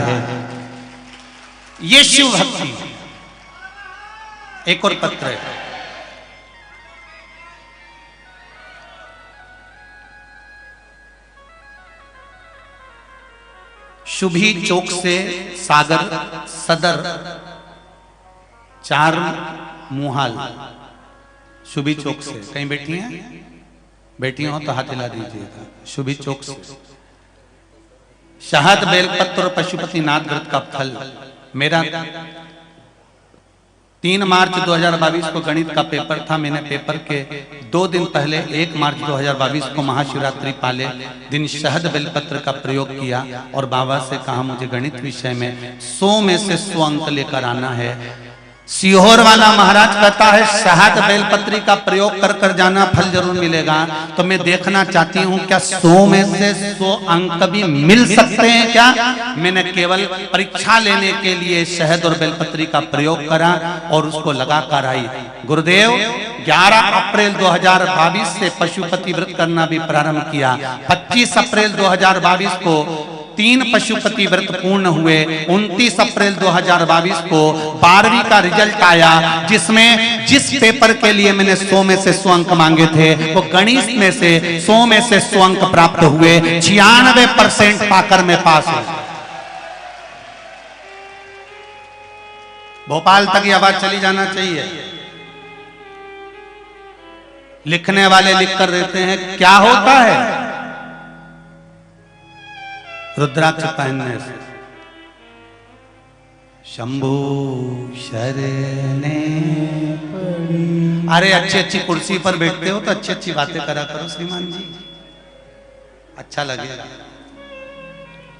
ये शिव भक्ति। एक और पत्र है, शुभी चौक से सागर सदर 4 मुहाल, शुभी चौक से। कहीं बैठी हैं? बैठी हो तो हाथ हिला दीजिएगा। शुभी चौक से शहद बेलपत्र और पशुपतिनाथ व्रत का फल। मेरा 3 मार्च 2022 को गणित का पेपर था। मैंने पेपर के 2 दिन पहले 1 मार्च 2022 को महाशिवरात्रि पाले दिन शहद बेलपत्र का प्रयोग किया और बाबा से कहा मुझे गणित विषय में 100 में से 100 अंक लेकर आना है। सीहोर वाला महाराज कहता है शहद बेलपत्री का प्रयोग कर कर जाना, फल जरूर मिलेगा। तो मैं देखना चाहती हूँ क्या 100 में से 100 अंक भी मिल सकते हैं क्या? मैंने केवल परीक्षा लेने के लिए शहद और बेलपत्री का प्रयोग करा और उसको लगा कर आई। गुरुदेव 11 अप्रैल 2022 से पशुपति व्रत करना भी प्रारंभ किया। 25 अप्रैल 2022 को 3 पशुपति व्रत पूर्ण हुए। 29 अप्रैल 2022 को 12वीं का रिजल्ट आया, जिसमें जिस पेपर के लिए मैंने 100 में से 100 अंक मांगे थे वो गणित में से 100 में से 100 अंक प्राप्त हुए। 96% पाकर मैं पास हुआ। भोपाल तक ये आवाज चली जाना चाहिए। लिखने वाले लिख कर देते हैं क्या होता है रुद्राक्ष पहनने से। शंभू शरणे पड़ी। अरे अच्छी अच्छी कुर्सी पर बैठते हो तो अच्छी अच्छी बातें करा करो श्रीमान जी, अच्छा लगेगा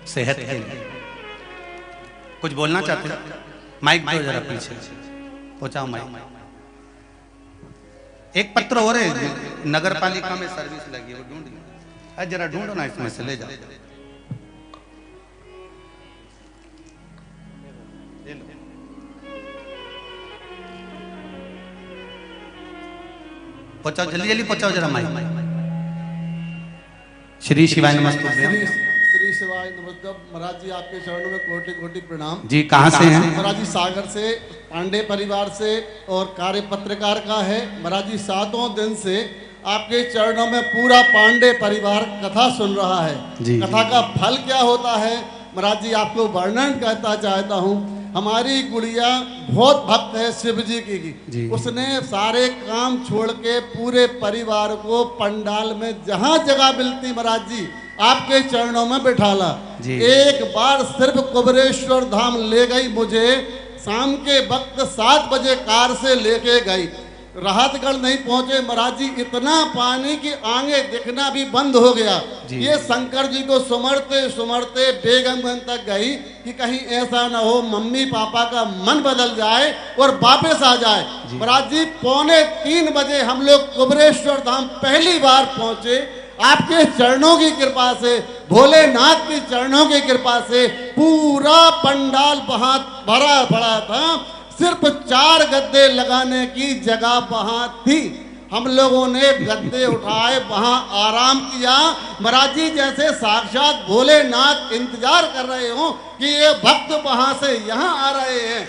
सेहत के लिए। कुछ बोलना चाहते हो? माइक दो जरा पीछे पहुंचाओ माइक। एक पत्र हो रहे नगर पालिका में सर्विस लगी है, वो ढूंढ जरा ढूंढो ना, इसमें से ले जाओ। पहुंचाओ जल्दी जल्दी पहुंचाओ जरा माइक। श्री शिवाय नमस्तुभ्यम। श्री शिवाय नमस्तुभ्यम। महाराज जी आपके चरणों में कोटि कोटि प्रणाम जी। कहाँ से हैं? महाराज जी सागर से, पांडे परिवार से और कार्य पत्रकार का है। महाराज जी 7 दिन से आपके चरणों में पूरा पांडे परिवार कथा सुन रहा है जी। कथा का फल क्या होता है महाराज जी आपको वर्णन करता चाहता हूँ। हमारी गुड़िया बहुत भक्त है शिव जी की। उसने सारे काम छोड़ के पूरे परिवार को पंडाल में जहाँ जगह मिलती महाराज जी आपके चरणों में बिठाला। एक बार सिर्फ कुबेरेश्वर धाम ले गई मुझे, शाम के वक्त 7 बजे कार से लेके गई। राहतगढ़ नहीं पहुंचे महाराज जी, इतना पानी की आगे दिखना भी बंद हो गया। ये शंकर जी को सुमरते सुमरते बेगमगंज तक गई कि कहीं ऐसा ना हो मम्मी पापा का मन बदल जाए और वापस आ जाए। महाराज जी 2:45 बजे हम लोग कुबेरेश्वर धाम पहली बार पहुंचे। आपके चरणों की कृपा से, भोलेनाथ के चरणों की कृपा से पूरा पंडाल वहां भरा पड़ा था। सिर्फ 4 गद्दे लगाने की जगह वहां थी। हम लोगों ने गद्दे उठाए, वहां आराम किया। महाराज जी जैसे साक्षात भोलेनाथ इंतजार कर रहे हो कि ये भक्त वहां से यहाँ आ रहे हैं।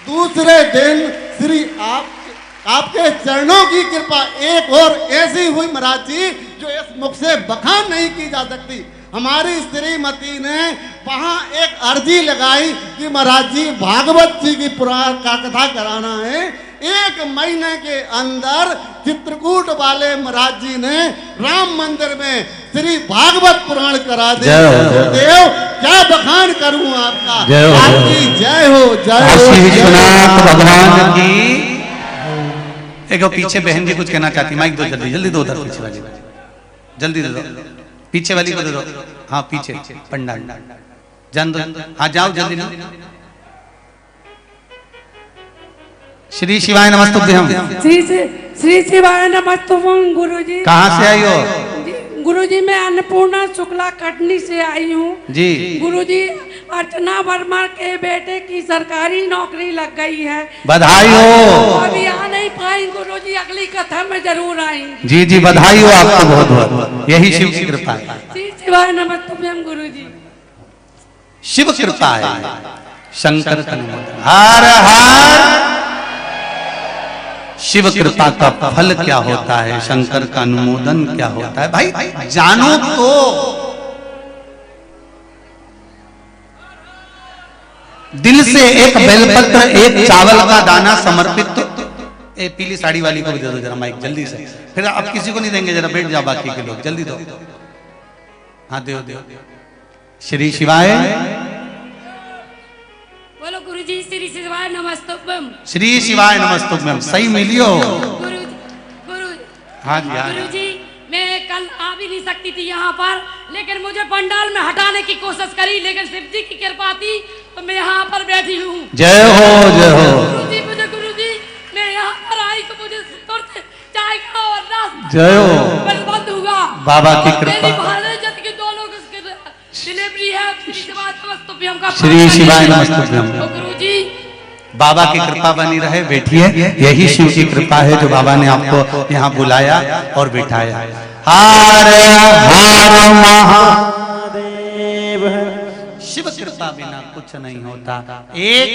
दूसरे दिन श्री आपके चरणों की कृपा एक और ऐसी हुई महाराज जी जो इस मुख से बखान नहीं की जा सकती। हमारी श्रीमती ने वहां एक अर्जी लगाई कि महाराज जी भागवत जी की पुराण का कथा कराना है। 1 महीने के अंदर चित्रकूट वाले महाराज जी ने राम मंदिर में श्री भागवत पुराण करा दे। देव क्या बखान करूं आपका, आपकी जय हो, जय हो विश्वनाथ भगवान की। एक पीछे बहन जी कुछ कहना चाहती, माइक दो जल्दी जल्दी दो, उधर पीछे वाली जल्दी दे दो, पीछे वाली को दे दो। हाँ पीछे पंडाल जान दो। हाँ जाओ जल्दी ना। श्री शिवाय नमस्तुभ्यम। श्री शिवाय नमस्तुभ्यम। गुरुजी कहाँ से आई हो? गुरुजी मैं अन्नपूर्णा शुक्ला कटनी से आई हूँ जी। गुरुजी अर्चना वर्मा के बेटे की सरकारी नौकरी लग गई है। बधाई हो। अभी आ नहीं पाई गुरुजी, अगली कथा में जरूर आएंगी। जी जी बधाई हो आपको बहुत बहुत, यही शिव की कृपा है। श्री शिवाय नमस्तुभ्यम गुरुजी। शिव कृपा है, शंकर का हर हर। शिव कृपा का फल क्या होता है, शंकर का अनुमोदन क्या होता है, भाई जानो तो। दिल से एक बेलपत्र, एक चावल का दाना समर्पित। ए पीली साड़ी वाली को भी दे दो जरा माइक जल्दी से, फिर आप किसी को नहीं देंगे, जरा बैठ जाओ बाकी के लोग, जल्दी दो। हाँ दो दो। श्री शिवाय बोलो गुरुजी। श्री शिवाय नमस्तुभ्यम। श्री शिवाय नमस्तुभ्यम। सही मिलियो गुरु। हाँ जी हाँ गुरुजी मैं कल आ भी नहीं सकती थी यहाँ पर, लेकिन मुझे पंडाल में हटाने की कोशिश करी, लेकिन शिव जी की कृपा थी तो मैं यहाँ पर बैठी हूँ। जय हो जय हो। गुरुजी मैं यहाँ पर आई तो मुझे तुरंत चाय का और रस जय हो बंद हुआ। बाबा की कृपा। डिलीवरी है। श्री शिवाय नमस्तुभ्यम का। श्री शिवाय नमस्तुभ्यम। गुरुजी बाबा की कृपा बनी रहे, बैठिए। यही शिव की कृपा है जो बाबा ने आपको यहाँ बुलाया और बिठाया। हर हर महादेव। शिव कृपा बिना कुछ नहीं होता। एक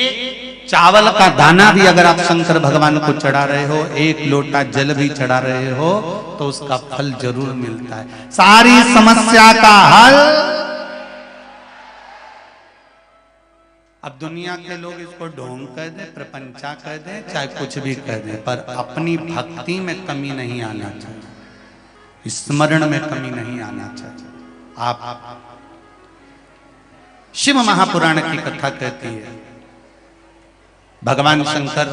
चावल का दाना भी अगर आप शंकर भगवान को चढ़ा रहे हो, एक लोटा जल भी चढ़ा रहे हो, तो उसका फल जरूर मिलता है। सारी समस्या का हल अब दुनिया के लोग इसको ढोंग कह दें, प्रपंचा कह दें, चाहे कुछ भी कह दें, पर अपनी भक्ति में कमी नहीं आना चाहिए, स्मरण में कमी नहीं आना चाहिए। आप शिव महापुराण की कथा कहती है, भगवान शंकर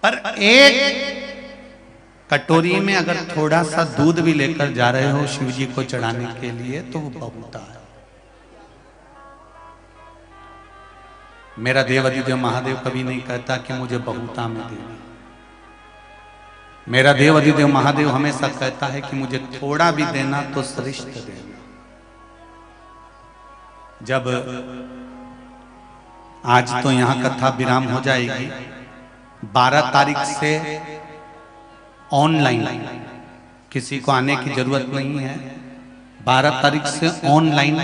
पर एक कटोरी में अगर थोड़ा सा दूध भी लेकर जा रहे हो शिव जी को चढ़ाने के लिए तो वो बहुता है। मेरा देव अधिदेव महादेव कभी नहीं कहता कि मुझे बहुता में देना। मेरा देव अधिदेव महादेव हमेशा कहता है कि मुझे थोड़ा भी देना तो श्रेष्ठ देना। जब आज तो यहां कथा विराम हो जाएगी, 12 तारीख से ऑनलाइन, किसी को आने की जरूरत नहीं है, 12 तारीख से ऑनलाइन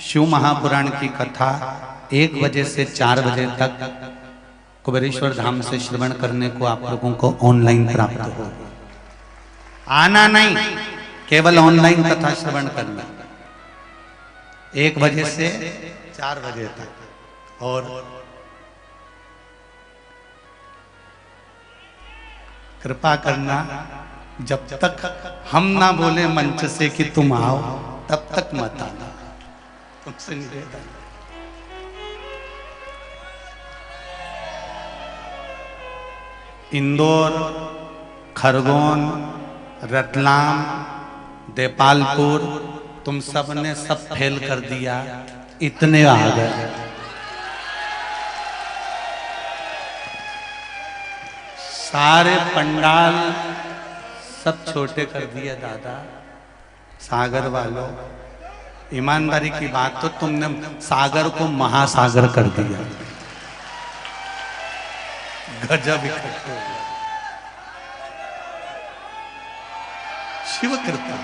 शिव महापुराण की कथा 1 बजे से 4 बजे तक कुबेरेश्वर धाम से श्रवण करने को आप लोगों को ऑनलाइन प्राप्त हो। आना नहीं, केवल ऑनलाइन कथा श्रवण करना 1 बजे से 4 बजे तक। और कृपा करना, जब तक हम ना बोले मंच से कि तुम आओ तब तक मत आना, तुमसे निवेदन। इंदौर, खरगोन, रतलाम, देपालपुर, तुम सब ने सब फेल कर दिया, इतने आ गए। सारे पंडाल सब छोटे कर दिए दादा। सागर वालों, ईमानदारी की बात, तो तुमने सागर को महासागर कर दिया। गजब इकट्ठे हो गया। शिव कृपा।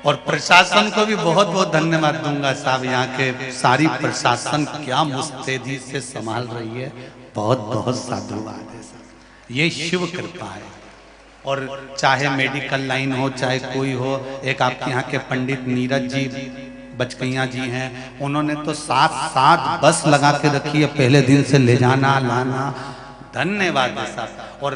और प्रशासन को भी बहुत बहुत धन्यवाद दूंगा साहब, यहाँ के सारी प्रशासन क्या मुस्तैदी से संभाल रही है, बहुत बहुत साधुवाद है साहब, ये शिव कृपा है। और चाहे मेडिकल लाइन हो, चाहे कोई हो, एक आपके यहाँ के पंडित नीरज जी बचकैया जी हैं, उन्होंने तो 7 बस लगा के रखी है, पहले दिन से ले जाना लाना, धन्यवाद है साहब। और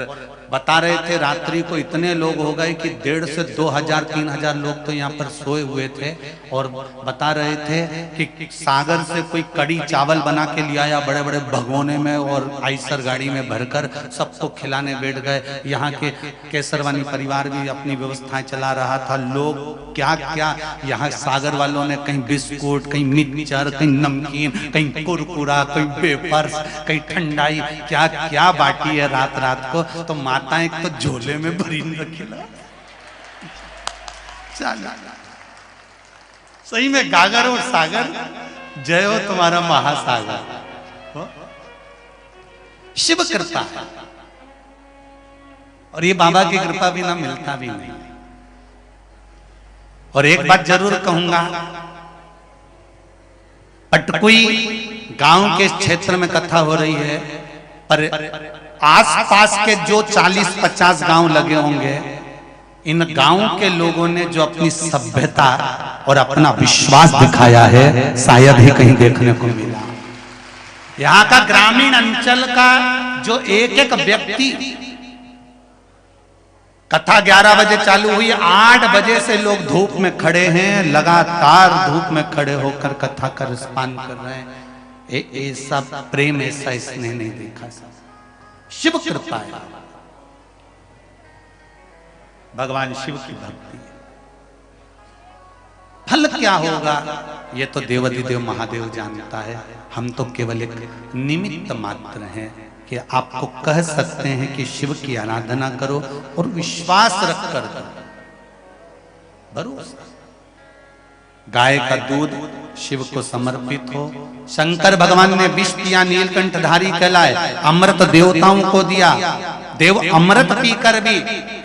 बता रहे थे रात्रि को इतने लोग हो गए कि 1,500 से 2,000 3,000 लोग तो यहाँ पर सोए हुए थे। और बता रहे थे कि सागर से कोई कड़ी चावल बना के ले आया बड़े बड़े भगोने में और आइसर गाड़ी में भरकर सबको खिलाने बैठ गए। यहाँ के केसरवानी परिवार भी अपनी व्यवस्थाएं चला रहा था। लोग क्या क्या यहाँ सागर वालों ने कहीं बिस्कुट, कहीं मिक्सचर, कहीं नमकीन, कहीं कुरकुरा, कहीं वेफर्स, कहीं ठंडाई, क्या क्या बाटी है रात रात को। तो माता एक तो झोले में भरी रखी, सही में गागर और सागर, जय हो तुम्हारा महासागर। शिव कृपा है, और ये बाबा की कृपा बिना मिलता भी नहीं। और एक बात जरूर कहूंगा, पटकुई गांव के क्षेत्र में कथा हो रही है, पर आसपास के जो 40-50 गांव लगे होंगे, इन गांव के लोगों ने जो अपनी सभ्यता और अपना विश्वास दिखाया है, शायद ही कहीं देखने को मिला। यहाँ का ग्रामीण अंचल का जो एक एक व्यक्ति, कथा 11 बजे चालू हुई, 8 बजे से लोग धूप में खड़े हैं, लगातार धूप में खड़े होकर कथा का रसपान कर रहे हैं। ऐसा प्रेम, ऐसा स्नेह नहीं देखा। शिव कृपा है, भगवान शिव की भक्ति है। फल क्या होगा ये तो देवाधिदेव महादेव जानता है, हम तो केवल एक निमित्त मात्र हैं कि आपको कह सकते हैं कि शिव की आराधना करो और विश्वास रखकर करो, भरोसा। गाय का दूध शिव को समर्पित हो। शंकर भगवान ने विष पिया, नीलकंठधारी कहलाए, अमृत देवताओं को दिया। देव अमृत पीकर भी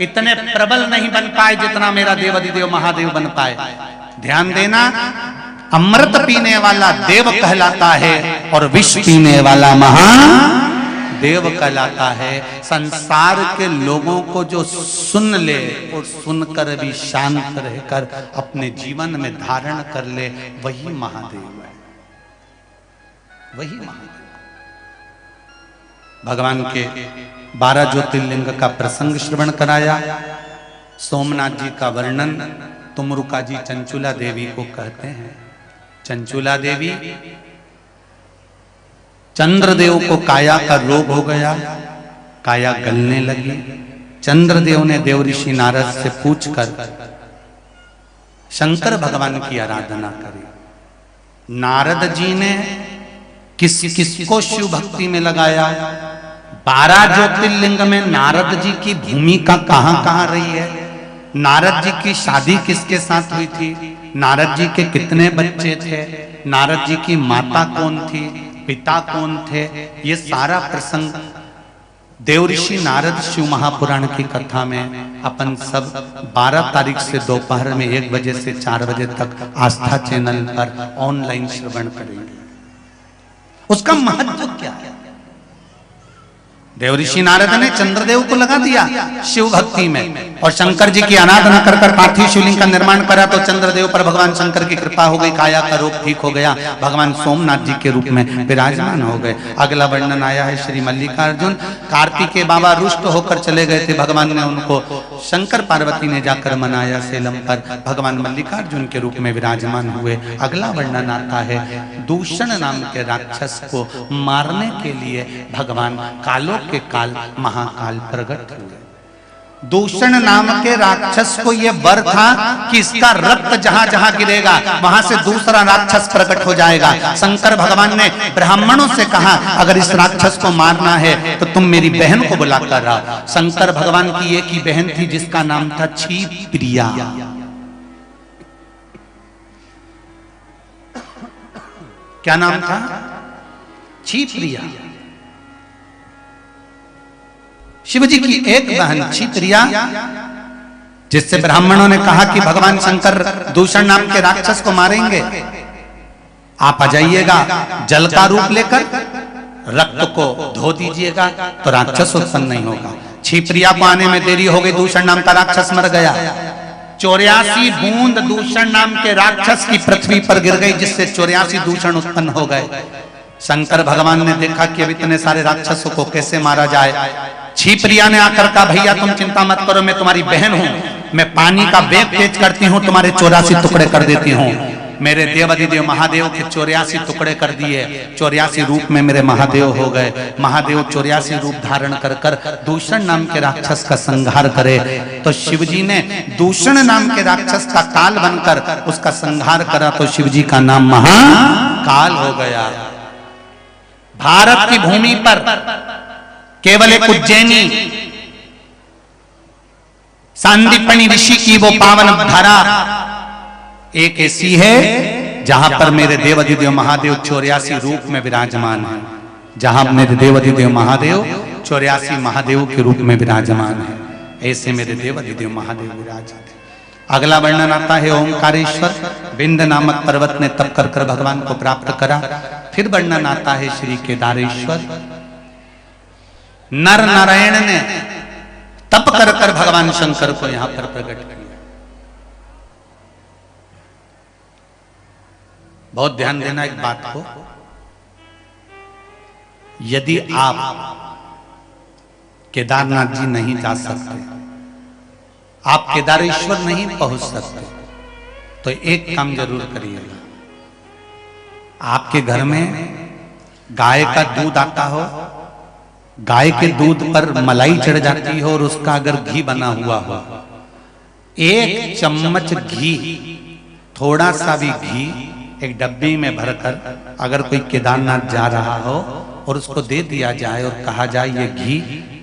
इतने प्रबल नहीं बन पाए जितना मेरा देवाधिदेव महादेव बन पाए। ध्यान देना, अमृत पीने वाला देव कहलाता है और विष पीने वाला देव कहलाता है। संसार के लोगों को जो सुन ले और सुनकर भी शांत रहकर अपने जीवन में धारण कर ले, वही महादेव है, वही महादेव। भगवान के 12 ज्योतिर्लिंग का प्रसंग श्रवण कराया। सोमनाथ जी का वर्णन तुमरुका जी चंचुला देवी को कहते हैं। चंचुला देवी, चंद्रदेव को काया का रोग हो गया, काया गलने लगी। चंद्रदेव ने देव ऋषि नारद से पूछकर शंकर भगवान की आराधना करी। नारद जी ने किसको शिव भक्ति में लगाया? 12 ज्योतिर्लिंग में नारद जी की भूमिका कहां रही है? नारद जी की शादी किसके साथ हुई थी? नारद जी के कितने बच्चे थे? नारद जी की माता कौन थी? पिता कौन थे? ये सारा प्रसंग देव ऋषि नारद शिव महापुराण की कथा में अपन सब 12 तारीख से दोपहर में 1 बजे से 4 बजे तक आस्था चैनल पर ऑनलाइन श्रवण करेंगे। उसका महत्व क्या है? देव ऋषि नारद ने चंद्रदेव को लगा दिया शिव भक्ति में और शंकर जी की आराधना कर कर पार्थिव शिवलिंग का निर्माण करा, तो चंद्रदेव पर भगवान शंकर की कृपा हो गई, काया का रोग ठीक हो गया, भगवान सोमनाथ जी के रूप में विराजमान हो गए। अगला वर्णन आया है श्री मल्लिकार्जुन। कार्तिकेय बाबा रुष्ट होकर चले गए थे, भगवान ने उनको शंकर पार्वती ने जाकर मनाया सेलम पर, भगवान मल्लिकार्जुन के रूप में विराजमान हुए। अगला वर्णन आता है दूषण नाम के राक्षस को मारने के लिए भगवान कालों के काल महाकाल प्रकट हुए। दूषण नाम के राक्षस को यह वर था कि इसका रक्त जहां जहां गिरेगा वहां से दूसरा राक्षस प्रकट हो जाएगा। शंकर भगवान ने ब्राह्मणों से कहा अगर इस राक्षस को मारना है तो तुम मेरी बहन को बुलाकर आओ। शंकर भगवान की एक ही बहन थी जिसका नाम था क्षिप्रिया। क्या नाम था? क्षिप्रिया। शिवजी की एक बहन क्षिप्रिया, जिससे ब्राह्मणों ने कहा कि भगवान शंकर दूषण नाम के राक्षस को मारेंगे, आप आ जाइएगा जल का रूप लेकर, रक्त को धो दीजिएगा तो राक्षस उत्पन्न नहीं होगा। क्षिप्रिया को आने में देरी हो गई, दूषण नाम का राक्षस मर गया। 84 बूंद दूषण नाम के राक्षस की पृथ्वी पर गिर गई, जिससे 84 दूषण उत्पन्न हो गए। शंकर भगवान ने देखा कि अब इतने सारे राक्षसों को कैसे मारा जाए। क्षिप्रिया ने आकर कहा भैया तुम चिंता मत करो, मैं तुम्हारी बहन हूं, मैं पानी का वेग तेज करती हूं, तुम्हारे 84 टुकड़े कर देती हूं। मेरे देवाधिदेव महादेव के 84 टुकड़े कर दिए, 84 रूप में मेरे महादेव हो गए। महादेव 84 रूप धारण कर कर दूषण नाम के राक्षस का संहार करे, तो शिवजी ने दूषण नाम के राक्षस का काल बनकर उसका संहार करा, तो शिवजी का नाम महाकाल हो गया। भारत की भूमि पर केवल एक उज्जैनी सांदीपनी ऋषि की वो पावन धरा एक ऐसी है जहां पर मेरे देवाधिदेव महादेव 84 रूप में विराजमान है, जहां मेरे देवाधिदेव महादेव 84 महादेव के रूप में विराजमान है। ऐसे मेरे देवाधिदेव महादेव विराजमान है। अगला वर्णन आता है ओंकारेश्वर। विंध्य नामक पर्वत ने तप कर कर भगवान को प्राप्त करा। फिर वर्णन आता है श्री केदारेश्वर। नर नारायण ने तप कर कर भगवान शंकर को यहां पर प्रकट किया। बहुत ध्यान देना एक बात को, यदि आप केदारनाथ जी नहीं जा सकते, आप केदारेश्वर नहीं पहुंच सकते, तो एक काम जरूर करिएगा। आपके घर में गाय का दूध आता हो, गाय के दूध पर मलाई चढ़ जाती हो और उसका अगर घी बना हुआ हो, 1 चम्मच घी, थोड़ा सा भी घी एक डब्बी में भरकर अगर कोई केदारनाथ जा रहा हो और उसको दे दिया जाए और कहा जाए ये घी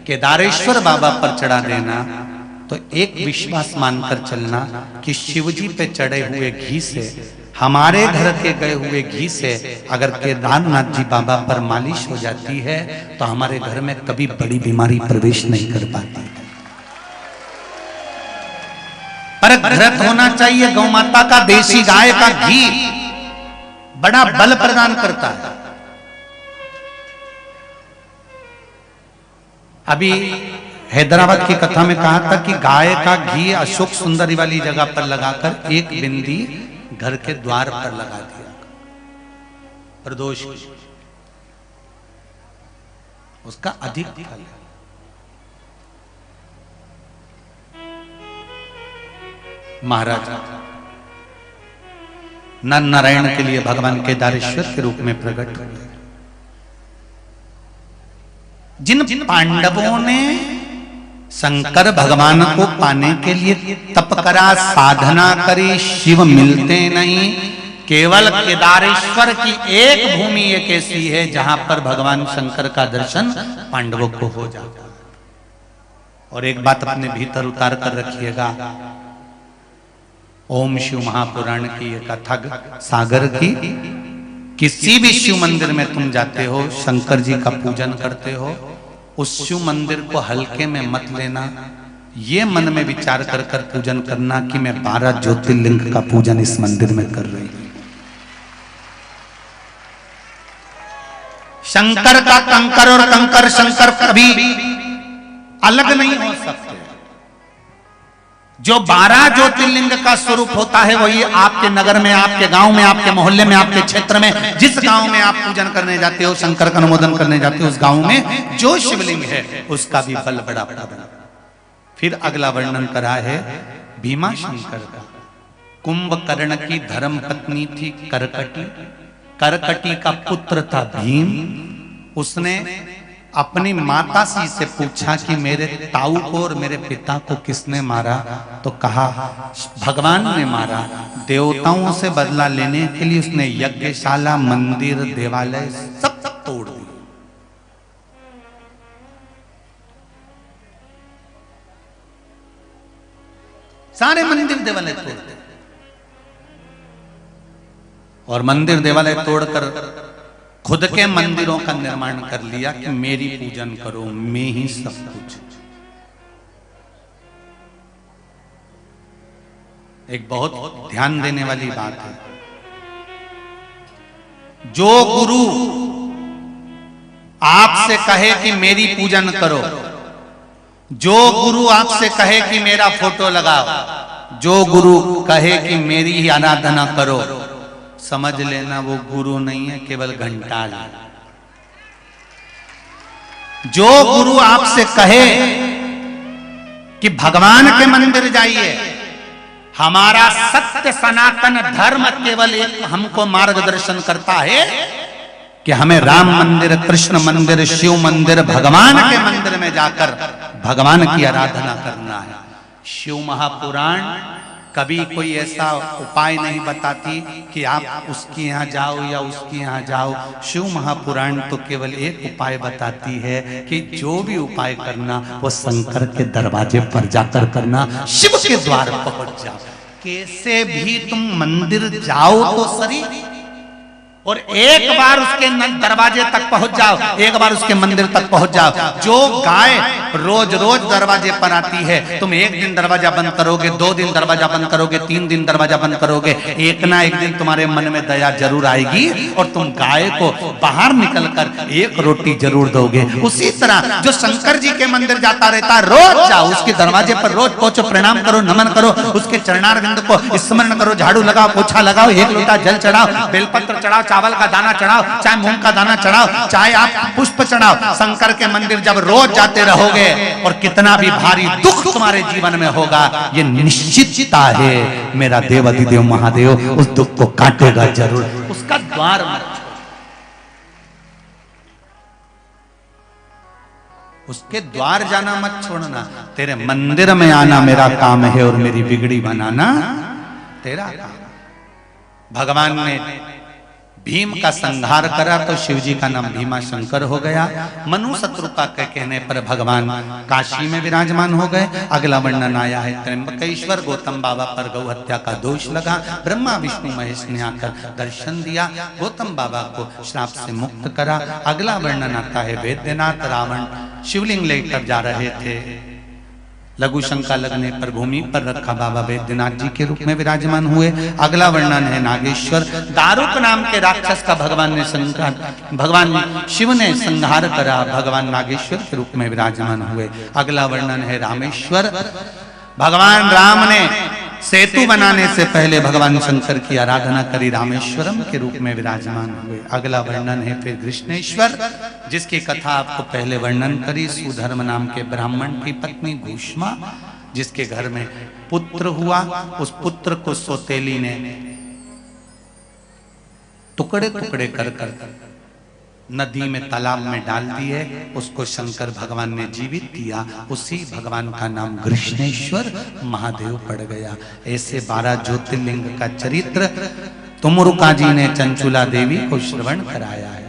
केदारेश्वर बाबा पर चढ़ा देना, तो एक विश्वास मानकर चलना कि शिवजी पे चढ़े हुए घी से, हमारे घर के गए हुए घी से अगर केदारनाथ जी बाबा पर मालिश हो जाती है तो हमारे घर में कभी बड़ी बीमारी प्रवेश नहीं कर पाती। पर घृत होना चाहिए, गौ माता का देसी गाय का घी बड़ा बल प्रदान करता है। अभी हैदराबाद की कथा में कहा था कि गाय का घी अशोक सुंदरी वाली जगह पर लगाकर एक बिंदी घर के द्वार पर लगा दिया, प्रदोष उसका अधिक फल है। महाराज नर नारायण के लिए भगवान केदारेश्वर के रूप में प्रकट हुए। जिन पांडवों ने शंकर भगवान को पाने के लिए तप करा, साधना करी, शिव मिलते नहीं, केवल केदारेश्वर की एक भूमि एक ऐसी है जहां पर भगवान शंकर का दर्शन पांडवों को हो जाता है। और एक बात अपने भीतर उतार कर रखिएगा, ओम शिव महापुराण की ये कथा सागर की, किसी भी शिव मंदिर में तुम जाते हो, शंकर जी का पूजन करते हो, उस शिव मंदिर को हल्के में मत लेना। ये मन में विचार कर कर पूजन करना कि मैं 12 ज्योतिर्लिंग का पूजन इस मंदिर में कर रही हूं। शंकर का कंकर और कंकर शंकर कभी अलग नहीं हो सकते। जो 12 ज्योतिर्लिंग का स्वरूप होता है वही आपके नगर में, आपके गांव में, आपके मोहल्ले में, आपके क्षेत्र में, जिस गांव में आप पूजन करने जाते हो, शंकर का अनुमोदन करने जाते हो, उस गांव में जो शिवलिंग है उसका भी बल बड़ा बड़ा। फिर अगला वर्णन करा है भीमा शंकर का। कुंभकर्ण की धर्म पत्नी थी करकटी, करकटी का पुत्र था भीम। उसने अपनी माता सी से पूछा कि मेरे ताऊ को और मेरे पिता को किसने मारा, तो कहा भगवान ने मारा। देवताओं से बदला लेने के लिए उसने यज्ञशाला, मंदिर, देवालय सब तोड़ दिए। सारे मंदिर देवालय तोड़ दिए और मंदिर देवालय तोड़कर खुद के मंदिरों का निर्माण कर लिया कि मेरी पूजन करो, मैं ही सब कुछ। एक बहुत ध्यान देने वाली बात है, जो गुरु आपसे कहे कि मेरी पूजन करो, जो गुरु आपसे कहे कि मेरा फोटो लगाओ, जो गुरु कहे कि मेरी ही आराधना करो, समझ लेना वो गुरु नहीं है, केवल घंटाल। जो गुरु आपसे कहे कि भगवान के मंदिर जाइए, हमारा सत्य सनातन धर्म केवल एक हमको मार्गदर्शन करता है कि हमें राम मंदिर, कृष्ण मंदिर, शिव मंदिर, भगवान के मंदिर में जाकर भगवान की आराधना करना है। शिव महापुराण कभी कोई ऐसा उपाय नहीं बताती कि आप उसके यहाँ जाओ या उसके यहाँ जाओ। शिव महापुराण तो केवल एक उपाय बताती है कि जो भी उपाय करना वो शंकर के दरवाजे पर जाकर करना, शिव के द्वार पहुंच जाओ। कैसे भी तुम मंदिर जाओ तो सही, और एक बार उसके दरवाजे तक पहुंच जाओ, एक बार उसके मंदिर तक पहुंच जाओ। जो गाय रोज रोज दरवाजे पर आती है, तुम एक दिन दरवाजा बंद करोगे, 2 दिन दरवाजा बंद करोगे, 3 दिन दरवाजा बंद करोगे, एक ना एक दिन तुम्हारे मन में दया जरूर आएगी और तुम गाय को बाहर निकलकर एक रोटी जरूर दोगे। उसी तरह जो शंकर जी के मंदिर जाता रहता, रोज जाओ, उसके दरवाजे पर रोज पहुंचो, प्रणाम करो, नमन करो, उसके चरणारविंद को स्मरण करो, झाड़ू लगाओ, पोछा लगाओ, एक लोटा जल चढ़ाओ, बेलपत्र चढ़ाओ, चावल का दाना चढ़ाओ, चाहे मूंग का दाना चढ़ाओ, चाहे आप पुष्प चढ़ाओ। शंकर के मंदिर जब रोज जाते रहोगे और कितना भी भारी दुख तुम्हारे जीवन में होगा, ये निश्चितता है मेरा देव अधिदेव महादेव उस दुख को काटेगा जरूर। उसका द्वार मत, उसके द्वार जाना मत छोड़ना। तेरे मंदिर में आना मेरा काम है और मेरी बिगड़ी बनाना तेरा काम। भगवान ने भीम का संहार करा तो शिव जी का नाम भीमा शंकर हो गया। मनु शत्रुपा के कहने पर भगवान काशी में विराजमान हो गए। अगला वर्णन आया है त्र्यंबकेश्वर गौतम बाबा पर गौ हत्या का दोष लगा, ब्रह्मा विष्णु महेश ने आकर दर्शन दिया, गौतम बाबा को श्राप से मुक्त करा। अगला वर्णन आता है वैद्यनाथ रावण शिवलिंग लेकर जा रहे थे, लघु शंका लगने पर भूमि पर रखा बाबा वैद्यनाथ जी के रूप में विराजमान हुए। अगला वर्णन है नागेश्वर। दारुक नाम के राक्षस का भगवान शिव ने संहार करा, भगवान नागेश्वर के रूप में विराजमान हुए। अगला वर्णन है रामेश्वर। भगवान राम ने सेतु बनाने से पहले भगवान शंकर की आराधना करी, रामेश्वरम के रूप में विराजमान हुए। अगला वर्णन है फिर कृष्णेश्वर, जिसकी कथा आपको पहले वर्णन करी। सुधर्म नाम के ब्राह्मण की पत्नी घूष्मा, जिसके घर में पुत्र हुआ, उस पुत्र को सौतेली ने टुकड़े टुकड़े कर नदी में तालाब में डाल दिए। उसको शंकर भगवान ने जीवित किया। उसी भगवान का नाम कृष्णेश्वर महादेव पड़ गया। ऐसे 12 ज्योतिर्लिंग का चरित्र तुमरुका जी ने चंचुला देवी को श्रवण कराया है।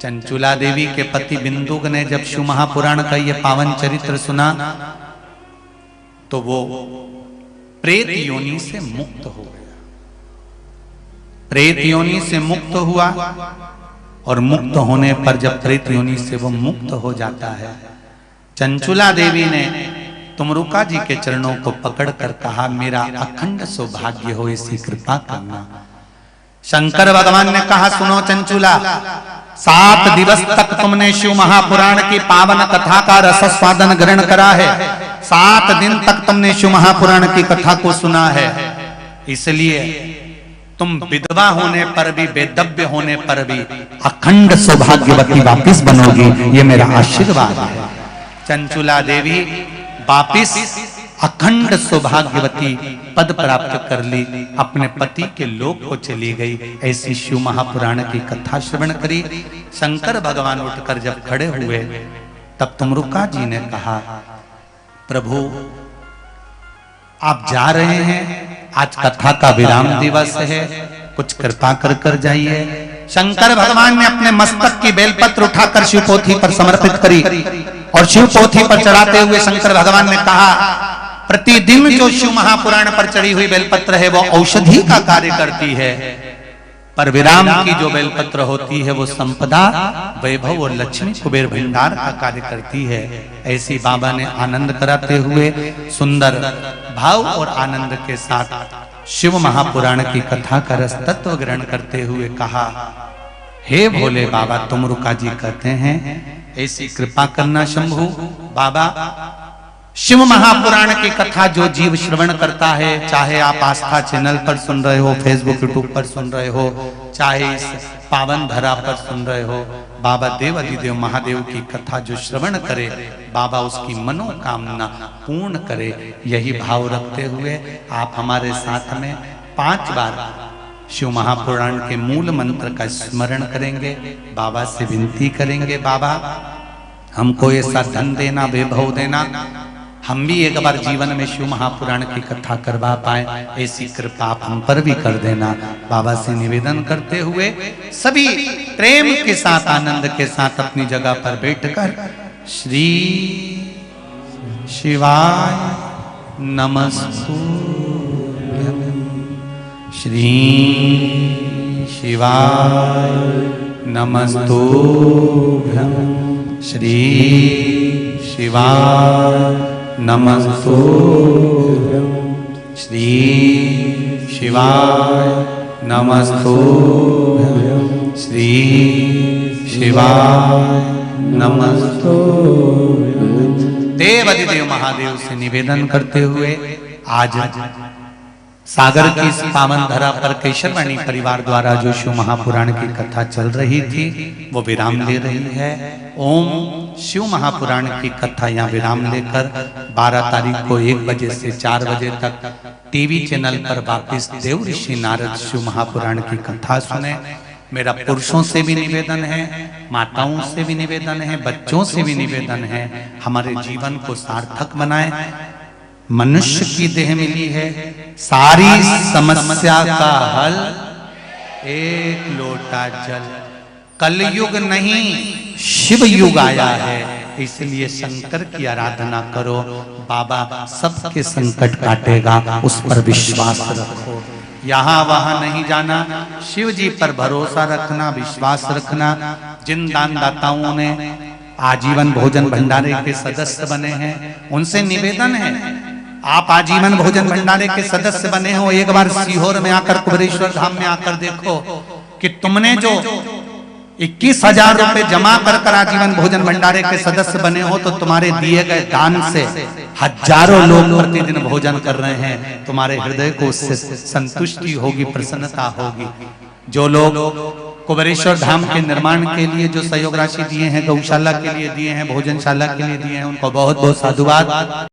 चंचुला देवी के पति बिंदुक ने जब शिव महापुराण का ये पावन चरित्र सुना तो वो प्रेत योनि से मुक्त हो गया। प्रेत योनि से मुक्त हुआ और मुक्त होने पर जब प्रेत योनि से वो मुक्त हो जाता है, चंचुला देवी ने तुमरुका जी के चरणों को पकड़कर कहा, मेरा अखंड सौभाग्य हो, ऐसी कृपा करना। शंकर भगवान ने कहा, सुनो चंचुला, 7 दिवस तक तुमने शिव महापुराण की पावन कथा का रसस्वादन ग्रहण करा है। 7 दिन तक तुमने शिव महापुराण की कथा को सुना है, इसलिए तुम विधवा होने पर भी, वेदव्य होने पर भी अखंड सौभाग्यवती वापिस बनोगी, ये मेरा आशीर्वाद है। चंचुला देवी वापिस अखंड सौभाग्यवती पद प्राप्त कर ली, अपने पति के लोक को चली गई। ऐसी शिव महापुराण की कथा श्रवण करी। शंकर भगवान उठकर जब खड़े हुए तब तुमरुका जी ने कहा, प्रभु आप जा रहे हैं, आज कथा का विराम दिवस है, कुछ कृपा कर जाइए। शंकर भगवान ने अपने मस्तक की बेलपत्र उठाकर शिव पोथी पर समर्पित करी और शिव पोथी पर चढ़ाते हुए शंकर भगवान ने कहा, प्रतिदिन जो शिव महापुराण पर चढ़ी हुई बेलपत्र है वो औषधि का कार्य करती है, पर विराम की जो बेलपत्र होती है वो संपदा, वैभव और लक्ष्मी कुबेर भंडार का कार्य करती है। ऐसी बाबा ने आनंद कराते हुए सुंदर भाव और आनंद के साथ शिव महापुराण की कथा का रस तत्व ग्रहण करते हुए कहा, हे भोले बाबा, तुमरुका जी कहते हैं ऐसी कृपा करना शंभु। बाबा, शिव महापुराण की कथा जो जीव श्रवण करता है, चाहे आप आस्था चैनल पर सुन रहे हो, फेसबुक यूट्यूब पर सुन रहे हो, चाहे इस पावन धरा पर सुन रहे हो, बाबा देव अधिदेव महादेव की कथा जो श्रवण करे, बाबा उसकी मनोकामना पूर्ण करे। यही भाव रखते हुए आप हमारे साथ में 5 बार शिव महापुराण के मूल मंत्र का स्मरण करेंगे। बाबा से विनती करेंगे, बाबा हमको ऐसा धन देना, वैभव देना, हम भी एक बार जीवन में शिव महापुराण की कथा करवा पाए, ऐसी कृपा आप हम पर भी कर देना। बाबा से निवेदन करते हुए सभी प्रेम के साथ, आनंद के साथ अपनी जगह पर बैठकर श्री शिवाय नमस्तुभ्यं, श्री शिवाय नमस्तुभ्यं, श्री शिवाय नमस्तुभ्यं, श्री शिवाय नमस्तुभ्यं, श्री शिवाय नमस्तुभ्यं। देव अधिदेव महादेव से निवेदन करते हुए आज सागर की इस पावन धरा पर केशरवाणी परिवार द्वारा जो शिव महापुराण की कथा चल रही थी वो विराम ले रही है। ओम शिव महापुराण की कथा यहाँ विराम लेकर 12 तारीख को 1 बजे से 4 बजे तक टीवी चैनल पर वापिस देव ऋषि नारद शिव महापुराण की कथा सुने। मेरा पुरुषों से भी निवेदन है, माताओं से भी निवेदन है, बच्चों से भी निवेदन है, हमारे जीवन को सार्थक बनाएं। मनुष्य की देह मिली है, सारी समस्या का हल एक लोटा जल। कलयुग नहीं, शिव युग आया है, इसलिए शंकर की आराधना करो। बाबा सबके संकट काटेगा, उस पर विश्वास रखो। यहाँ वहां नहीं जाना, शिव जी पर भरोसा रखना, विश्वास रखना। जिन दान दाताओं ने आजीवन भोजन भंडारे के सदस्य बने हैं, उनसे निवेदन है आप आजीवन भोजन भंडारे के सदस्य बने हो, एक बार सीहोर में आकर कुबेरेश्वर धाम में आकर देखो कि तुमने जो 21,000 रुपए जमा कर आजीवन भोजन भंडारे के सदस्य बने हो, तो तुम्हारे दिए गए दान से हजारों लोग प्रतिदिन भोजन कर रहे हैं। तुम्हारे हृदय को उससे संतुष्टि होगी, प्रसन्नता होगी। जो लोग कुबेरेश्वर धाम के निर्माण के लिए जो सहयोग राशि दिए हैं, गौशाला के लिए दिए हैं, भोजनशाला के लिए दिए हैं, उनको बहुत बहुत साधुवाद।